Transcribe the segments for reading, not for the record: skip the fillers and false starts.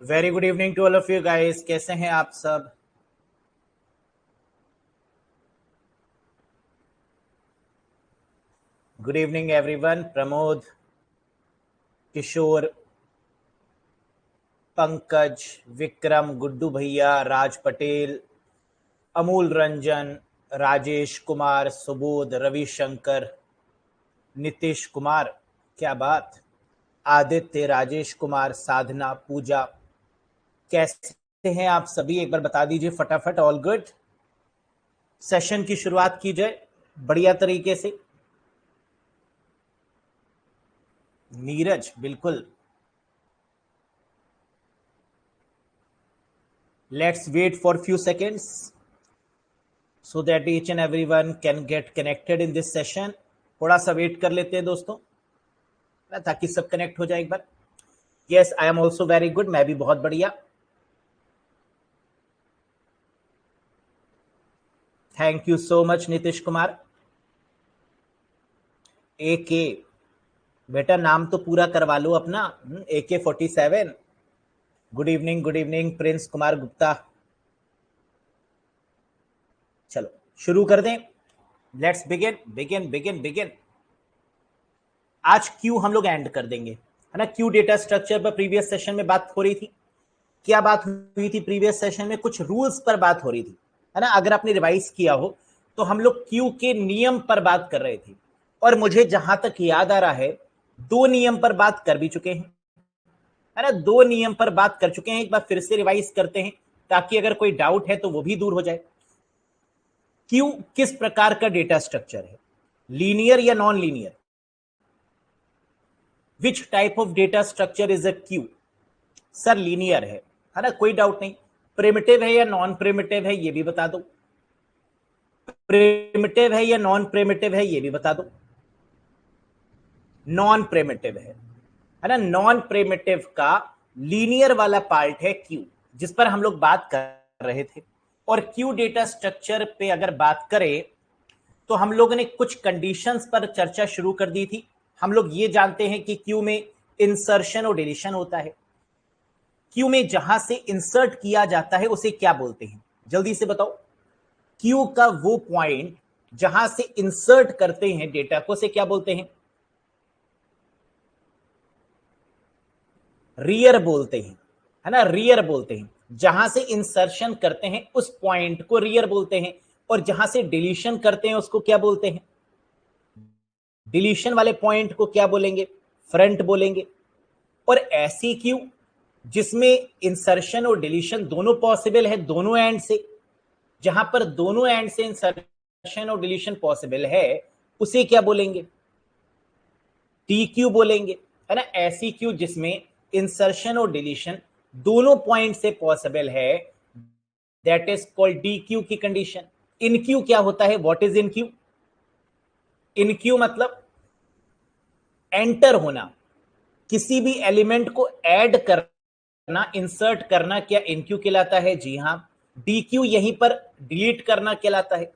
Very good evening to all of you guys. कैसे हैं आप सब? Good evening everyone. Pramod, Kishore, Pankaj, Vikram, Guddu भैया, राज पटेल, अमूल रंजन, राजेश कुमार, सुबोध, रविशंकर, नीतीश कुमार, क्या बात, आदित्य, राजेश कुमार, साधना, पूजा, कैसे हैं आप सभी? एक बार बता दीजिए फटाफट। All good? सेशन की शुरुआत की जाए बढ़िया तरीके से। नीरज, बिल्कुल। Let's wait for few seconds so that each and everyone can get connected in this session. थोड़ा सा वेट कर लेते हैं दोस्तों, ताकि सब कनेक्ट हो जाए एक बार। Yes, I am also very good. मैं भी बहुत बढ़िया। Thank you so much Nitish Kumar. AK, बेटा नाम तो पूरा करवा लो अपना। AK-47। Good evening Prince Kumar Gupta. चलो शुरू कर दें। Let's begin begin begin begin. आज क्यू हम लोग एंड कर देंगे, है ना। क्यू डेटा स्ट्रक्चर पर प्रीवियस सेशन में बात हो रही थी। क्या बात हुई थी प्रीवियस सेशन में? कुछ रूल्स पर बात हो रही थी, है ना। अगर आपने रिवाइज किया हो तो हम लोग क्यू के नियम पर बात कर रहे थे, और मुझे जहां तक याद आ रहा है 2 नियम पर बात कर भी चुके हैं, है ना। 2 नियम पर बात कर चुके हैं। एक बार फिर से रिवाइज करते हैं ताकि अगर कोई डाउट है तो वो भी दूर हो जाए। क्यू किस प्रकार का डेटा स्ट्रक्चर है? लीनियर या non linear? Which type of data structure is a Q? Sir linear है ना, कोई डाउट नहीं। प्रिमिटिव है या नॉन प्रिमिटिव है ये भी बता दो। प्रिमिटिव है या नॉन प्रिमिटिव है ये भी बता दो। नॉन प्रिमिटिव है ना। नॉन प्रिमिटिव का लीनियर वाला पार्ट है क्यू, जिस पर हम लोग बात कर रहे थे। और क्यू डेटा स्ट्रक्चर पे अगर बात करें तो हम लोगों ने कुछ कंडीशंस पर चर्चा शुरू कर दी थी। हम लोग ये जानते हैं कि क्यू में इंसर्शन और डिलीशन होता है। क्यू में जहां से इंसर्ट किया जाता है उसे क्या बोलते हैं? जल्दी से बताओ। क्यू का वो पॉइंट जहां से इंसर्ट करते हैं डेटा को, उसे क्या बोलते हैं? रियर बोलते हैं, है ना। रियर बोलते हैं। जहां से इंसर्शन करते हैं उस पॉइंट को रियर बोलते हैं, और जहां से डिलीशन करते हैं उसको क्या बोलते हैं? डिलीशन वाले पॉइंट को क्या बोलेंगे? फ्रंट बोलेंगे। और ऐसी क्यू जिसमें इंसर्शन और डिलीशन दोनों पॉसिबल है, दोनों एंड से, जहां पर दोनों एंड से इंसर्शन और डिलीशन पॉसिबल है, उसे क्या बोलेंगे? टी क्यू बोलेंगे, है ना। ऐसी क्यू जिसमें इंसर्शन और डिलीशन दोनों पॉइंट से पॉसिबल है, that is called D queue की कंडीशन। इन क्यू क्या होता है? What is in Q? In Q मतलब एंटर होना, किसी भी एलिमेंट को ऐड करना, इंसर्ट करना, क्या इन क्यू कहलाता है? जी हाँ। डी क्यू यहीं पर डिलीट करना कहलाता है।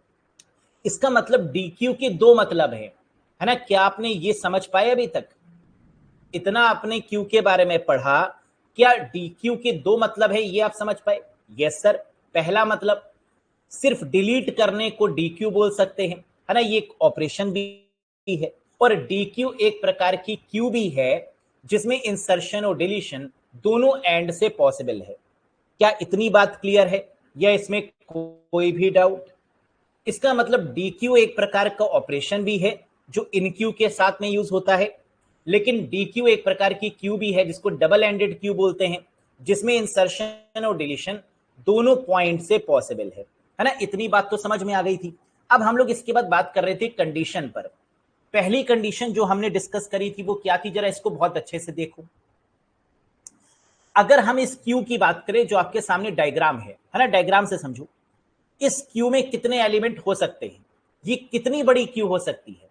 इसका मतलब डी क्यू के 2 मतलब है ना। क्या आपने ये समझ पाए अभी तक? इतना आपने क्यू के बारे में पढ़ा, क्या डी क्यू के 2 मतलब है ये आप समझ पाए? Yes sir. पहला मतलब, सिर्फ डिलीट करने को डी क्यू बोल सकते हैं, है ना। ये एक ऑपरेशन भी है। और डी क्यू एक प्रकार की क्यू भी है जिसमें इंसर्शन और डिलीशन दोनों एंड से पॉसिबल है। क्या इतनी बात क्लियर है या इसमें कोई भी डाउट? इसका मतलब डी क्यू एक प्रकार का ऑपरेशन भी है जो इन क्यू के साथ में यूज होता है, लेकिन डी क्यू एक प्रकार की क्यू भी है जिसको डबल एंडेड क्यू बोलते हैं, जिसमें इंसर्शन और डिलीशन दोनों पॉइंट से पॉसिबल है ना। इतनी बात तो समझ में आ गई थी। अब हम लोग इसके बाद बात कर रहे थे कंडीशन पर। पहली कंडीशन जो हमने डिस्कस करी थी वो क्या थी? जरा इसको बहुत अच्छे से देखो। अगर हम इस क्यू की बात करें जो आपके सामने डायग्राम है ना, डायग्राम से समझो। इस क्यू में कितने एलिमेंट हो सकते हैं? ये कितनी बड़ी क्यू हो सकती है?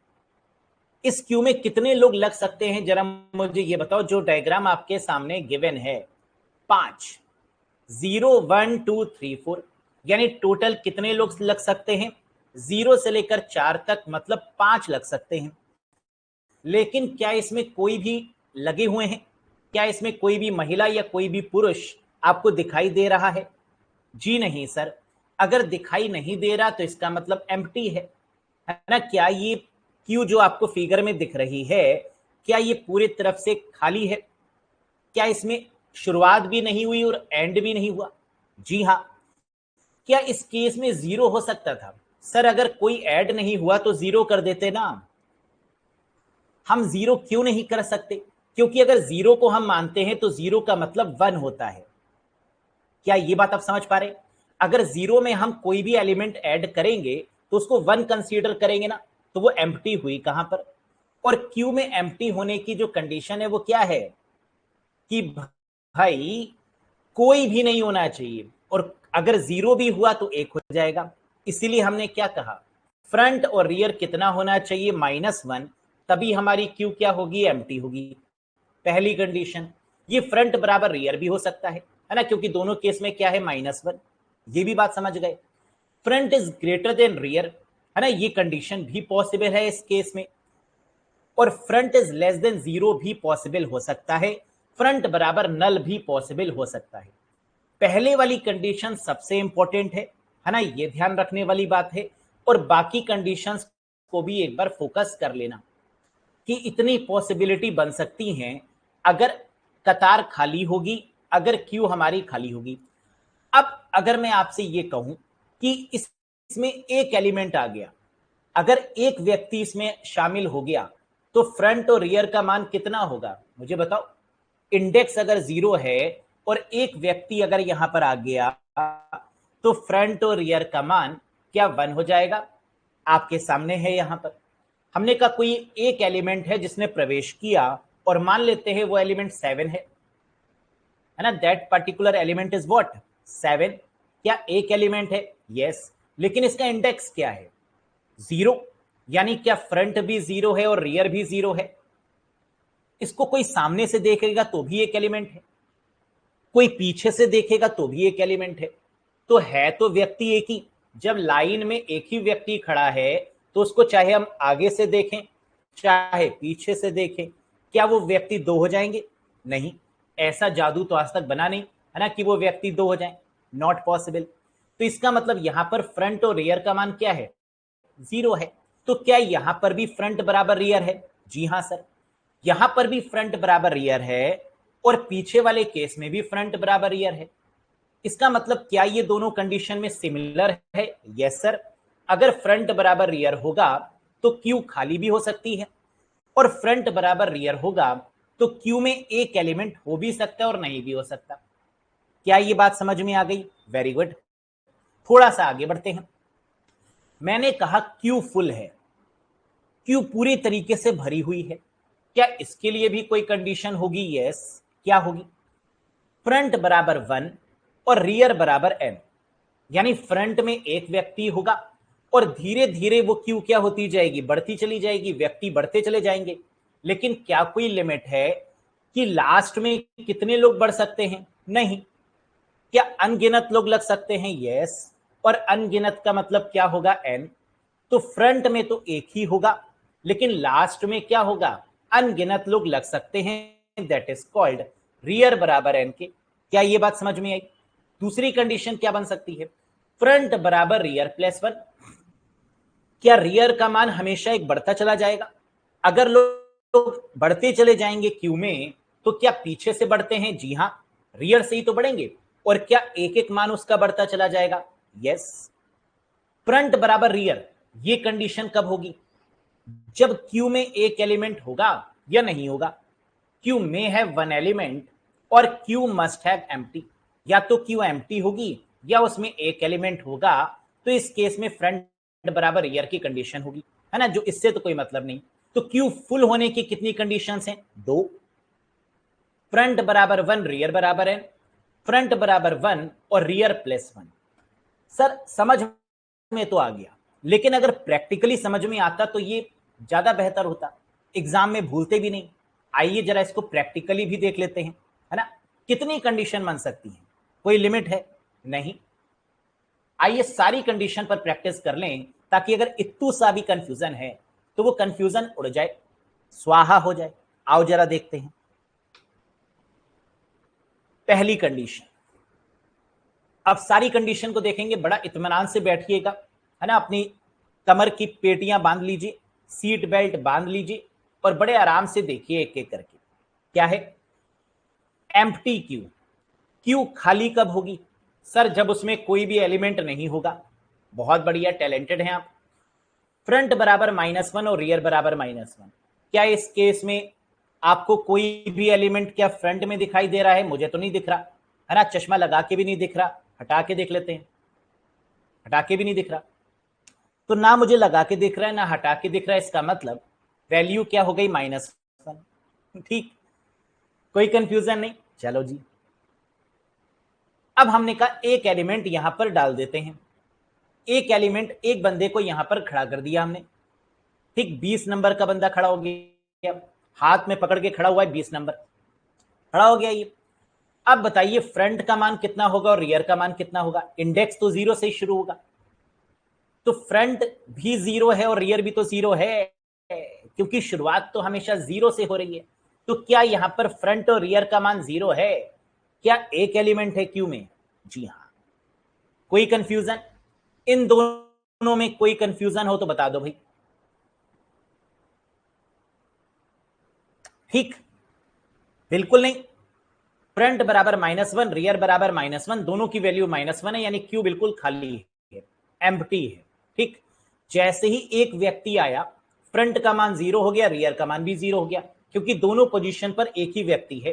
इस क्यू में कितने लोग लग सकते हैं? जरा मुझे ये बताओ। जो डायग्राम आपके सामने गिवन है 5, 0, 1, 2, 3, 4, यानी टोटल कितने लोग लग सकते हैं? 0 से लेकर 4 तक, मतलब 5 लग सकते हैं। लेकिन क्या इसमें कोई भी लगे हुए हैं? क्या इसमें कोई भी महिला या कोई भी पुरुष आपको दिखाई दे रहा है? जी नहीं सर। अगर दिखाई नहीं दे रहा तो इसका मतलब एम्प्टी है ना? क्या ये क्यू जो आपको फिगर में दिख रही है, क्या ये पूरी तरफ से खाली है? क्या इसमें शुरुआत भी नहीं हुई और एंड भी नहीं हुआ? जी हाँ। क्या इस केस में जीरो हो सकता था? सर अगर कोई ऐड नहीं हुआ तो जीरो कर देते ना। हम जीरो क्यों नहीं कर सकते? क्योंकि अगर जीरो को हम मानते हैं तो जीरो का मतलब वन होता है। क्या ये बात आप समझ पा रहे? अगर जीरो में हम कोई भी एलिमेंट ऐड करेंगे तो उसको वन कंसीडर करेंगे ना, तो वो एम्प्टी हुई कहां पर? और क्यू में एम्प्टी होने की जो कंडीशन है वो क्या है कि भाई कोई भी नहीं होना चाहिए, और अगर जीरो भी हुआ तो एक हो जाएगा। इसीलिए हमने क्या कहा, फ्रंट और रियर कितना होना चाहिए? -1, तभी हमारी क्यू क्या होगी? एम्प्टी होगी। पहली कंडीशन। ये फ्रंट बराबर रियर भी हो सकता है ना, क्योंकि दोनों केस में क्या है? -1। ये भी बात समझ गए। Front is greater than rear, है ना, ये कंडीशन भी पॉसिबल है इस केस में। और front is less than zero भी पॉसिबल हो सकता है। फ्रंट बराबर नल भी पॉसिबल हो सकता है। पहले वाली कंडीशन सबसे इंपॉर्टेंट है ना, ये ध्यान रखने वाली बात है। और बाकी कंडीशंस को भी एक बार फोकस कर लेना कि इतनी पॉसिबिलिटी बन सकती हैं अगर कतार खाली होगी, अगर क्यू हमारी खाली होगी। अब अगर मैं आपसे ये कहूं कि इसमें एक एलिमेंट आ गया, अगर एक व्यक्ति इसमें शामिल हो गया, तो फ्रंट और रियर का मान कितना होगा? मुझे बताओ। इंडेक्स अगर जीरो है और एक व्यक्ति अगर यहां पर आ गया, तो फ्रंट और रियर का मान क्या वन हो जाएगा? आपके सामने है यहां पर। हमने कहा कोई एक एलिमेंट है जिसने प्रवेश किया, और मान लेते हैं वो एलिमेंट 7 है ना, that particular element is what? 7। क्या एक एलिमेंट है? यस। लेकिन इसका इंडेक्स क्या है? जीरो। यानी क्या फ्रंट भी जीरो है और रियर भी जीरो है? इसको कोई सामने से देखेगा तो भी एक एलिमेंट है, कोई पीछे से देखेगा तो भी एक एलिमेंट है तो व्यक्ति एक ही। जब लाइन में एक ही व्यक्ति खड़ा है तो उसको चाहे हम आगे से देखें चाहे पीछे से देखें, क्या वो व्यक्ति दो हो जाएंगे? नहीं। ऐसा जादू तो आज तक बना नहीं है ना कि वो व्यक्ति दो हो जाए, नॉट पॉसिबल। तो इसका मतलब यहां पर फ्रंट और रियर का मान क्या है? जीरो है। तो क्या यहां पर भी फ्रंट बराबर रियर है? जी हां सर, यहां पर भी फ्रंट बराबर रियर है, और पीछे वाले केस में भी फ्रंट बराबर रियर है। इसका मतलब क्या ये दोनों कंडीशन में सिमिलर है? Yes sir. अगर फ्रंट बराबर रियर होगा तो क्यू खाली भी हो सकती है, और फ्रंट बराबर रियर होगा तो क्यू में एक एलिमेंट हो भी सकता है और नहीं भी हो सकता। क्या ये बात समझ में आ गई? Very good. थोड़ा सा आगे बढ़ते हैं। मैंने कहा क्यू फुल है, क्यू पूरी तरीके से भरी हुई है। क्या इसके लिए भी कोई कंडीशन होगी? यस। क्या होगी? फ्रंट बराबर 1 और रियर बराबर n। यानी फ्रंट में एक व्यक्ति होगा और धीरे धीरे वो क्यू क्या होती जाएगी? बढ़ती चली जाएगी, व्यक्ति बढ़ते चले जाएंगे। लेकिन क्या कोई लिमिट है कि लास्ट में कितने लोग बढ़ सकते हैं? नहीं। क्या अनगिनत लोग लग सकते हैं? यस। और अनगिनत का मतलब क्या होगा? n। तो फ्रंट में तो एक ही होगा, लेकिन लास्ट में क्या होगा? अनगिनत लोग लग सकते हैं, दैट इज कॉल्ड रियर बराबर n के। क्या ये बात समझ में आई? दूसरी कंडीशन क्या बन सकती है? फ्रंट बराबर रियर प्लस 1। क्या रियर का मान हमेशा एक बढ़ता चला जाएगा? अगर लोग बढ़ते चले जाएंगे क्यू में, तो क्या पीछे से बढ़ते हैं? जी हां, रियर से ही तो बढ़ेंगे। और क्या एक एक मान उसका बढ़ता चला जाएगा? यस। फ्रंट बराबर रियर, ये कंडीशन कब होगी? जब क्यू में एक एलिमेंट होगा या नहीं होगा? क्यू में है वन एलिमेंट और क्यू मस्ट हैव एम्प्टी। या तो क्यू एम्प्टी होगी या उसमें एक एलिमेंट होगा, तो इस केस में फ्रंट बराबर रियर की कंडीशन होगी, है ना, जो इससे तो कोई मतलब नहीं। तो क्यू फुल होने की कितनी कंडीशंस हैं? दो। फ्रंट बराबर 1 रियर बराबर n, फ्रंट बराबर 1 और रियर प्लस 1। सर समझ में तो आ गया, लेकिन अगर प्रैक्टिकली समझ में आता तो ये ज्यादा बेहतर होता, एग्जाम में भूलते भी नहीं। आइए जरा इसको प्रैक्टिकली भी देख लेते हैं, है ना। कितनी कंडीशन बन सकती है? कोई लिमिट है? नहीं। आइए सारी कंडीशन पर प्रैक्टिस कर लें, ताकि अगर इतू सा भी कंफ्यूजन है तो वो कंफ्यूजन उड़ जाए, स्वाहा हो जाए। आओ जरा देखते हैं। पहली कंडीशन, अब सारी कंडीशन को देखेंगे, बड़ा इत्मीनान से बैठिएगा, है ना, अपनी कमर की पेटियां बांध लीजिए, सीट बेल्ट बांध लीजिए और बड़े आराम से देखिए एक एक करके। क्या है? Empty Q. क्यू खाली कब होगी? सर जब उसमें कोई भी एलिमेंट नहीं होगा। बहुत बढ़िया, टैलेंटेड हैं आप। फ्रंट बराबर -1 और रियर बराबर -1। क्या इस केस में आपको कोई भी एलिमेंट क्या फ्रंट में दिखाई दे रहा है? मुझे तो नहीं दिख रहा, है ना, चश्मा लगा के भी नहीं दिख रहा, हटा के देख लेते हैं, हटा के भी नहीं दिख रहा। तो ना मुझे लगा के दिख रहा है ना हटा के दिख रहा है, इसका मतलब वैल्यू क्या हो गई? -1। ठीक, कोई कंफ्यूजन नहीं। चलो जी, अब हमने कहा एक एलिमेंट यहां पर डाल देते हैं। एक एलिमेंट, एक बंदे को यहां पर खड़ा कर दिया हमने। ठीक, 20 नंबर का बंदा खड़ा हो गया, हाथ में पकड़ के खड़ा हुआ है, 20 नंबर खड़ा हो गया ये। अब बताइए फ्रंट का मान कितना होगा और रियर का मान कितना होगा? इंडेक्स तो 0 से ही शुरू होगा, तो फ्रंट भी 0 है और रियर भी तो 0 है, क्योंकि शुरुआत तो हमेशा 0 से हो रही है। तो क्या यहां पर फ्रंट और रियर का मान 0 है? क्या एक एलिमेंट है क्यू में? जी हां। कोई कंफ्यूजन? इन दोनों में कोई कंफ्यूजन हो तो बता दो भाई। ठीक, बिल्कुल नहीं। फ्रंट बराबर -1, रियर बराबर -1, दोनों की वैल्यू -1 है, यानी क्यू बिल्कुल खाली है, एम्प्टी है। ठीक, जैसे ही एक व्यक्ति आया, फ्रंट का मान 0 हो गया, रियर का मान भी 0 हो गया, क्योंकि दोनों पोजीशन पर एक ही व्यक्ति है,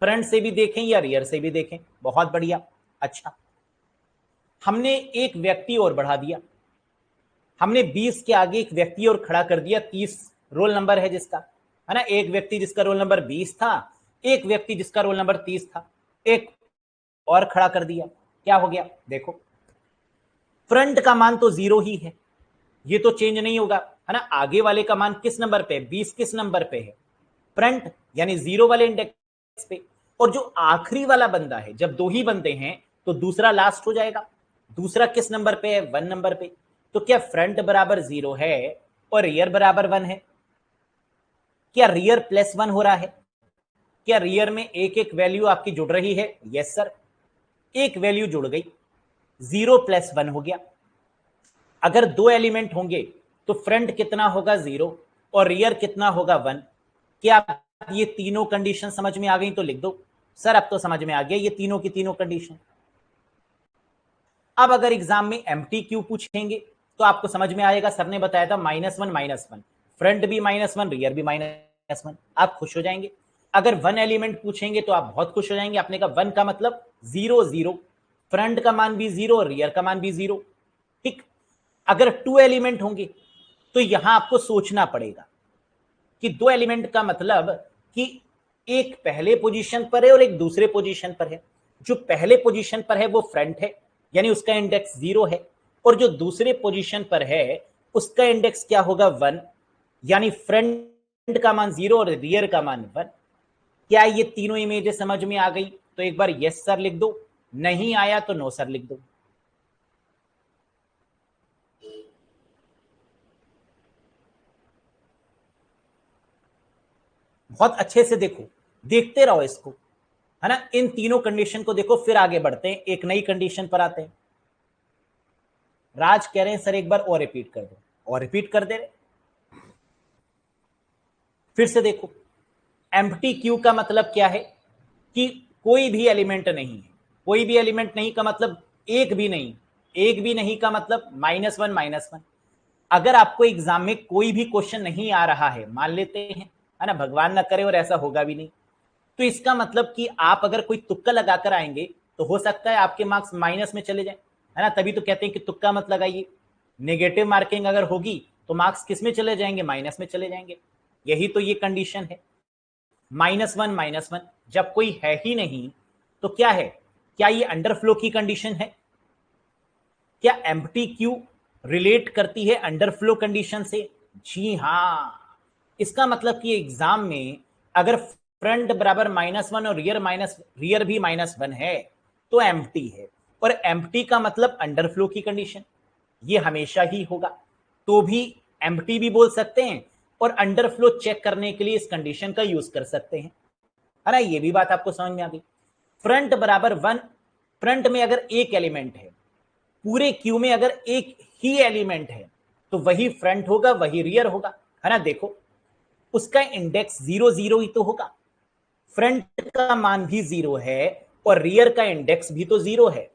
फ्रंट से भी देखें या रियर से भी देखें। बहुत बढ़िया। अच्छा, हमने एक व्यक्ति और बढ़ा दिया, हमने 20 के आगे एक व्यक्ति और खड़ा कर दिया, 30 रोल नंबर है जिसका, है ना, एक व्यक्ति जिसका रोल नंबर 20 था, एक व्यक्ति जिसका रोल नंबर 30 था, एक और खड़ा कर दिया। क्या हो गया? देखो, फ्रंट का मान तो 0 ही है, ये तो चेंज नहीं होगा, है ना। आगे वाले का मान किस नंबर पे? 20 किस नंबर पे है? फ्रंट, यानी 0 वाले इंडेक्स पे। और जो आखिरी वाला बंदा है, जब दो ही बंदे हैं तो दूसरा लास्ट हो जाएगा। दूसरा किस नंबर पे है? 1 नंबर पे। तो क्या फ्रंट बराबर 0 है और रियर बराबर 1 है? क्या रियर +1 हो रहा है? क्या रियर में एक एक वैल्यू आपकी जुड़ रही है? यस सर, एक वैल्यू जुड़ गई, 0 + 1 हो गया। अगर दो एलिमेंट होंगे तो फ्रंट कितना होगा? 0 और रियर कितना होगा? 1। क्या ये तीनों कंडीशन समझ में आ गई? तो लिख दो। सर अब तो समझ में आ गया, ये तीनों की तीनों कंडीशन। अब अगर एग्जाम में एम्प्टी क्यू पूछेंगे तो आपको समझ में आएगा, सर ने बताया था -1, फ्रंट भी -1, रियर भी -1, आप खुश हो जाएंगे। अगर 1 एलिमेंट पूछेंगे तो आप बहुत खुश हो जाएंगे, आपने कहा 1 का मतलब 0 0, फ्रंट का मान भी 0 और रियर का मान भी 0। ठीक, अगर 2 एलिमेंट होंगे तो यहां आपको सोचना पड़ेगा कि 2 एलिमेंट का मतलब कि एक पहले पोजीशन पर है और एक दूसरे पोजीशन पर है। जो पहले पोजीशन पर है वो फ्रंट है, यानी उसका इंडेक्स 0 है, और जो दूसरे पोजीशन पर है उसका इंडेक्स क्या होगा? 1, यानी फ्रंट का मान 0 और रियर का मान 1। क्या ये तीनों इमेजेस समझ में आ गई? तो एक बार यस सर लिख दो, नहीं आया तो नो सर लिख दो। बहुत अच्छे से देखो, देखते रहो इसको, है ना। इन तीनों कंडीशन को देखो, फिर आगे बढ़ते हैं, एक नई कंडीशन पर आते हैं। राज कह रहे हैं सर एक बार और रिपीट कर दो, और रिपीट कर दे रहे। फिर से देखो, एम्प्टी क्यू का मतलब क्या है? कि कोई भी एलिमेंट नहीं है। कोई भी एलिमेंट नहीं का मतलब एक भी नहीं, एक भी नहीं का मतलब -1 -1। अगर आपको एग्जाम में कोई भी क्वेश्चन नहीं आ रहा है, मान लेते हैं, है ना, भगवान ना करे और ऐसा होगा भी नहीं, तो इसका मतलब कि आप अगर कोई तुक्का लगाकर आएंगे तो हो सकता है आपके मार्क्स माइनस में चले जाए, है ना। तभी तो कहते हैं कि तुक्का मत लगाइए। नेगेटिव मार्किंग अगर होगी तो मार्क्स किस में चले जाएंगे? माइनस में चले जाएंगे। यही तो ये कंडीशन है, -1 जब कोई है ही नहीं तो क्या है? क्या ये अंडरफ्लो की कंडीशन है? क्या एम्प्टी क्यू रिलेट करती है अंडरफ्लो कंडीशन से? जी हां। इसका मतलब कि एग्जाम में अगर फ्रंट बराबर -1 और रियर भी -1 है तो एम्प्टी है, और एम्प्टी का मतलब अंडरफ्लो की कंडीशन, ये हमेशा ही होगा। तो भी एम्प्टी भी बोल सकते हैं और अंडरफ्लो चेक करने के लिए इस कंडीशन का यूज कर सकते हैं, है ना। ये भी बात आपको समझ में आ गई। फ्रंट बराबर 1 फ्रंट में अगर एक एलिमेंट है, पूरे क्यू में अगर एक ही एलिमेंट है, तो वही फ्रंट होगा, वही रियर होगा, है ना। देखो उसका इंडेक्स 0 0 ही तो होगा, फ्रंट का मान भी 0 है और रियर का इंडेक्स भी तो 0 है।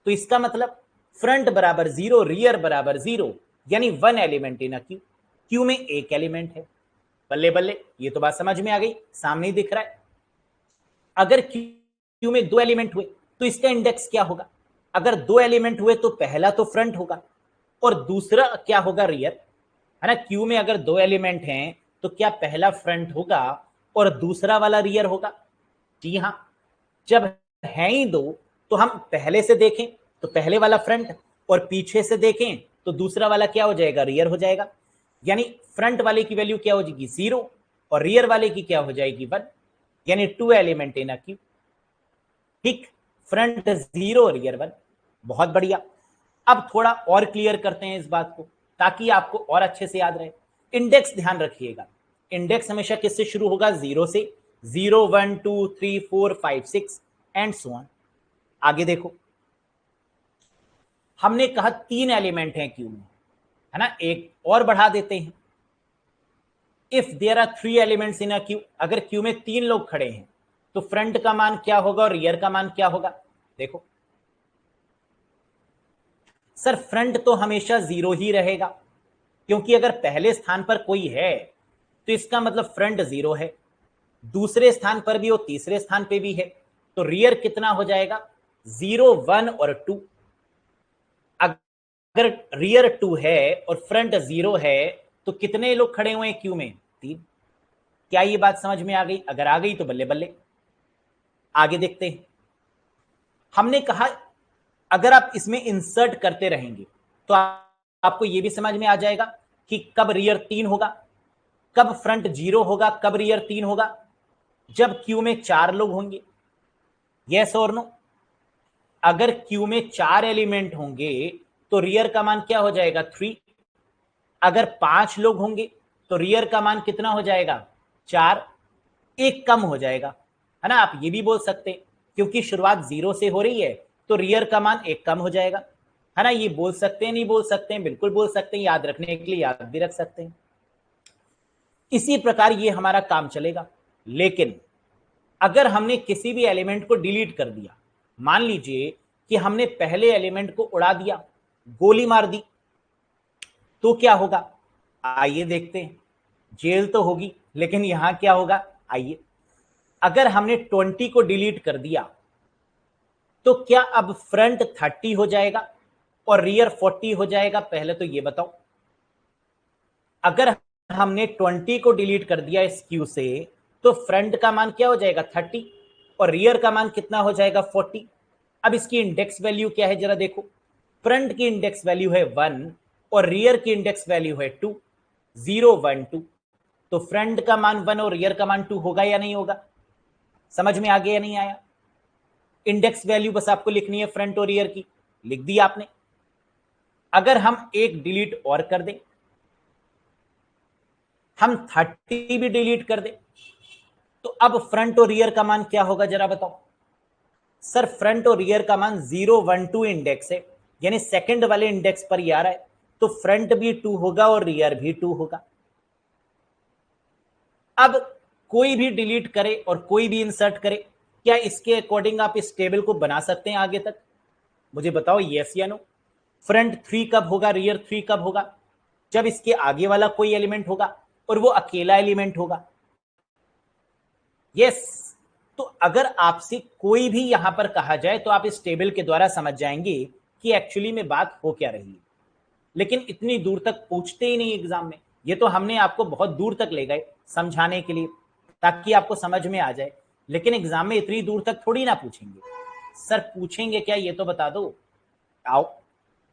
तो इसका मतलब फ्रंट बराबर 0, रियर बराबर 0, यानी 1 element in a Q. Queue में एक एलिमेंट है, बल्ले बल्ले, ये तो बात समझ में आ गई, सामने ही दिख रहा है। अगर क्यू में 2 एलिमेंट हुए तो इसका इंडेक्स क्या होगा? अगर 2 एलिमेंट हुए तो पहला तो फ्रंट होगा और दूसरा क्या होगा? रियर, है ना। क्यू में अगर 2 एलिमेंट हैं तो क्या पहला फ्रंट होगा और दूसरा वाला रियर होगा? जी हाँ। जब है ही दो तो हम पहले से देखें तो पहले वाला फ्रंट और पीछे से देखें तो दूसरा वाला क्या हो जाएगा? रियर हो जाएगा। यानी फ्रंट वाले की वैल्यू क्या हो जाएगी? 0 और रियर वाले की क्या हो जाएगी? 1, यानी 2 एलिमेंट इन अ क्यू। ठीक, फ्रंट 0 रियर 1। बहुत बढ़िया। अब थोड़ा और क्लियर करते हैं इस बात को ताकि आपको और अच्छे से याद रहे। इंडेक्स ध्यान रखिएगा, इंडेक्स हमेशा किससे शुरू होगा? 0 से। 0 1 2 3 4 5 6 एंड सो ऑन। आगे देखो, हमने कहा 3 एलिमेंट हैं क्यू में, है ना। एक और बढ़ा देते हैं, if there are 3 elements in a queue, अगर क्यू में 3 लोग खड़े हैं तो फ्रंट का मान क्या होगा और रियर का मान क्या होगा? देखो सर, फ्रंट तो हमेशा 0 ही रहेगा, क्योंकि अगर पहले स्थान पर कोई है तो इसका मतलब फ्रंट 0 है, दूसरे स्थान पर भी और तीसरे स्थान पे भी है, तो रियर कितना हो जाएगा? 0 1 और 2। अगर रियर 2 है और फ्रंट 0 है तो कितने लोग खड़े हुए हैं क्यू में? 3। क्या ये बात समझ में आ गई? अगर आ गई तो बल्ले बल्ले। आगे देखते हैं, हमने कहा अगर आप इसमें इंसर्ट करते रहेंगे तो आपको यह भी समझ में आ जाएगा कि कब रियर 3 होगा, कब फ्रंट 0 होगा, कब रियर 3 होगा। जब क्यू में 4 लोग होंगे, यस और नो। अगर क्यू में 4 एलिमेंट होंगे तो रियर का मान क्या हो जाएगा? 3। अगर 5 लोग होंगे तो रियर का मान कितना हो जाएगा? 4। एक कम हो जाएगा, है ना। आप ये भी बोल सकते हैं क्योंकि शुरुआत 0 से हो रही है तो रियर का मान एक कम हो जाएगा, है ना। ये बोल सकते हैं, नहीं बोल सकते हैं? बिल्कुल बोल सकते हैं, याद रखने के लिए याद भी रख सकते हैं। इसी प्रकार ये हमारा काम चलेगा। लेकिन अगर हमने किसी भी एलिमेंट को डिलीट कर दिया, मान लीजिए कि हमने पहले एलिमेंट को उड़ा दिया, गोली मार दी, तो क्या होगा? आइए देखते हैं। जेल तो होगी, लेकिन यहां क्या होगा? आइए, अगर हमने 20 को डिलीट कर दिया तो क्या अब फ्रंट 30 हो जाएगा और रियर 40 हो जाएगा? पहले तो ये बताओ। अगर हमने 20 को डिलीट कर दिया इस क्यू से तो फ्रंट का मान क्या हो जाएगा? 30 और रियर का मान कितना हो जाएगा? 40। अब इसकी इंडेक्स वैल्यू क्या है जरा देखो, फ्रंट की इंडेक्स वैल्यू है 1 और रियर की इंडेक्स वैल्यू है 2, 0 1 2। तो फ्रंट का मान 1 और रियर का मान 2 होगा या नहीं होगा? समझ में आ गया या नहीं आया? इंडेक्स वैल्यू बस आपको लिखनी है फ्रंट और रियर की, लिख दी आपने। अगर हम एक डिलीट और कर दें, हम 30 भी डिलीट कर दें, तो अब फ्रंट और रियर का मान क्या होगा जरा बताओ। सर, फ्रंट और रियर का मान 0 1 2 इंडेक्स है, यानी सेकंड वाले इंडेक्स पर ही आ रहा है, तो फ्रंट भी 2 होगा और रियर भी 2 होगा। अब कोई भी डिलीट करे और कोई भी इंसर्ट करे, क्या इसके अकॉर्डिंग आप इस टेबल को बना सकते हैं आगे तक? मुझे बताओ यस या नो। फ्रंट 3 कब होगा, रियर 3 कब होगा? जब इसके आगे वाला कोई एलिमेंट होगा और वो अकेला एलिमेंट होगा। यस। तो अगर आपसे कोई भी यहां पर कहा जाए तो आप इस टेबल के द्वारा समझ जाएंगे कि एक्चुअली में बात हो क्या रही है। लेकिन इतनी दूर तक पूछते ही नहीं एग्जाम में, ये तो हमने आपको बहुत दूर तक ले गए समझाने के लिए ताकि आपको समझ में आ जाए, लेकिन एग्जाम में इतनी दूर तक थोड़ी ना पूछेंगे। सर पूछेंगे क्या, ये तो बता दो। आओ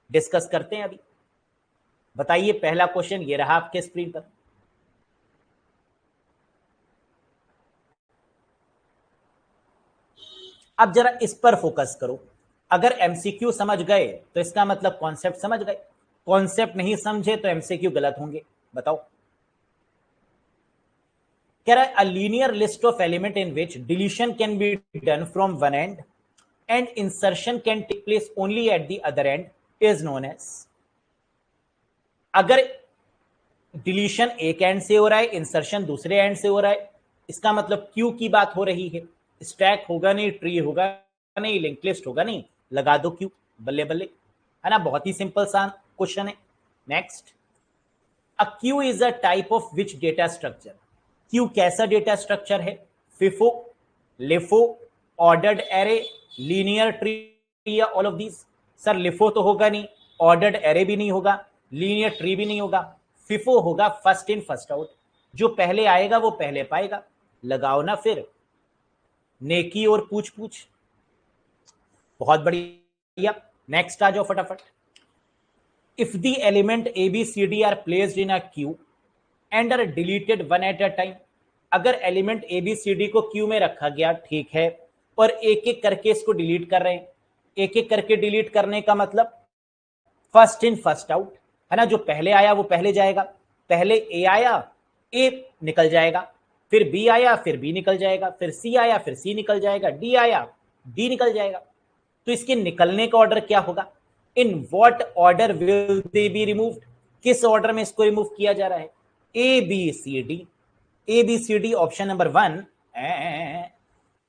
डिस्कस करते हैं अभी। बताइए, पहला क्वेश्चन ये रहा आपके स्क्रीन पर। अब जरा इस पर फोकस करो। अगर एमसीक्यू समझ गए तो इसका मतलब कॉन्सेप्ट समझ गए, कॉन्सेप्ट नहीं समझे तो एमसीक्यू गलत होंगे। बताओ, कह रहा है a linear list of element in which deletion can be done from one and and insertion can take place only at the other end is known as. अगर डिलीशन एक एंड से हो रहा है, इंसर्शन दूसरे एंड से हो रहा है, इसका मतलब क्यू की बात हो रही है. स्टैक होगा नहीं, ट्री होगा नहीं, लिंक लिस्ट होगा नहीं, लगा दो क्यू, बल्ले बल्ले, है ना. बहुत ही सिंपल सा क्वेश्चन है. Next, a queue is a type of which data structure. Queue कैसा डेटा स्ट्रक्चर है? FIFO, LIFO, ordered array, linear tree या all of these. Sir LIFO तो होगा नहीं, ऑर्डर्ड एरे भी नहीं होगा, लीनियर ट्री भी नहीं होगा. फिफो होगा फर्स्ट इन फर्स्ट आउट, जो पहले आएगा वो पहले पाएगा. लगाओ ना फिर, नेकी और पूछ पूछ. बहुत बढ़िया. नेक्स्ट आ जाओ फटाफट. If the element A B C D are placed in a queue and are deleted one at a time. अगर element A B C D को क्यू में रखा गया, ठीक है, और एक एक करके इसको डिलीट कर रहे हैं. एक एक करके डिलीट करने का मतलब फर्स्ट इन फर्स्ट आउट, है ना. जो पहले आया वो पहले जाएगा. पहले ए आया, ए निकल जाएगा, फिर बी आया, फिर बी निकल जाएगा, फिर सी आया, फिर सी निकल जाएगा, डी आया, डी निकल जाएगा. तो इसके निकलने का ऑर्डर क्या होगा? In what order will they be removed. किस ऑर्डर में इसको रिमूव किया जा रहा है? A B C D. A B C D option number 1,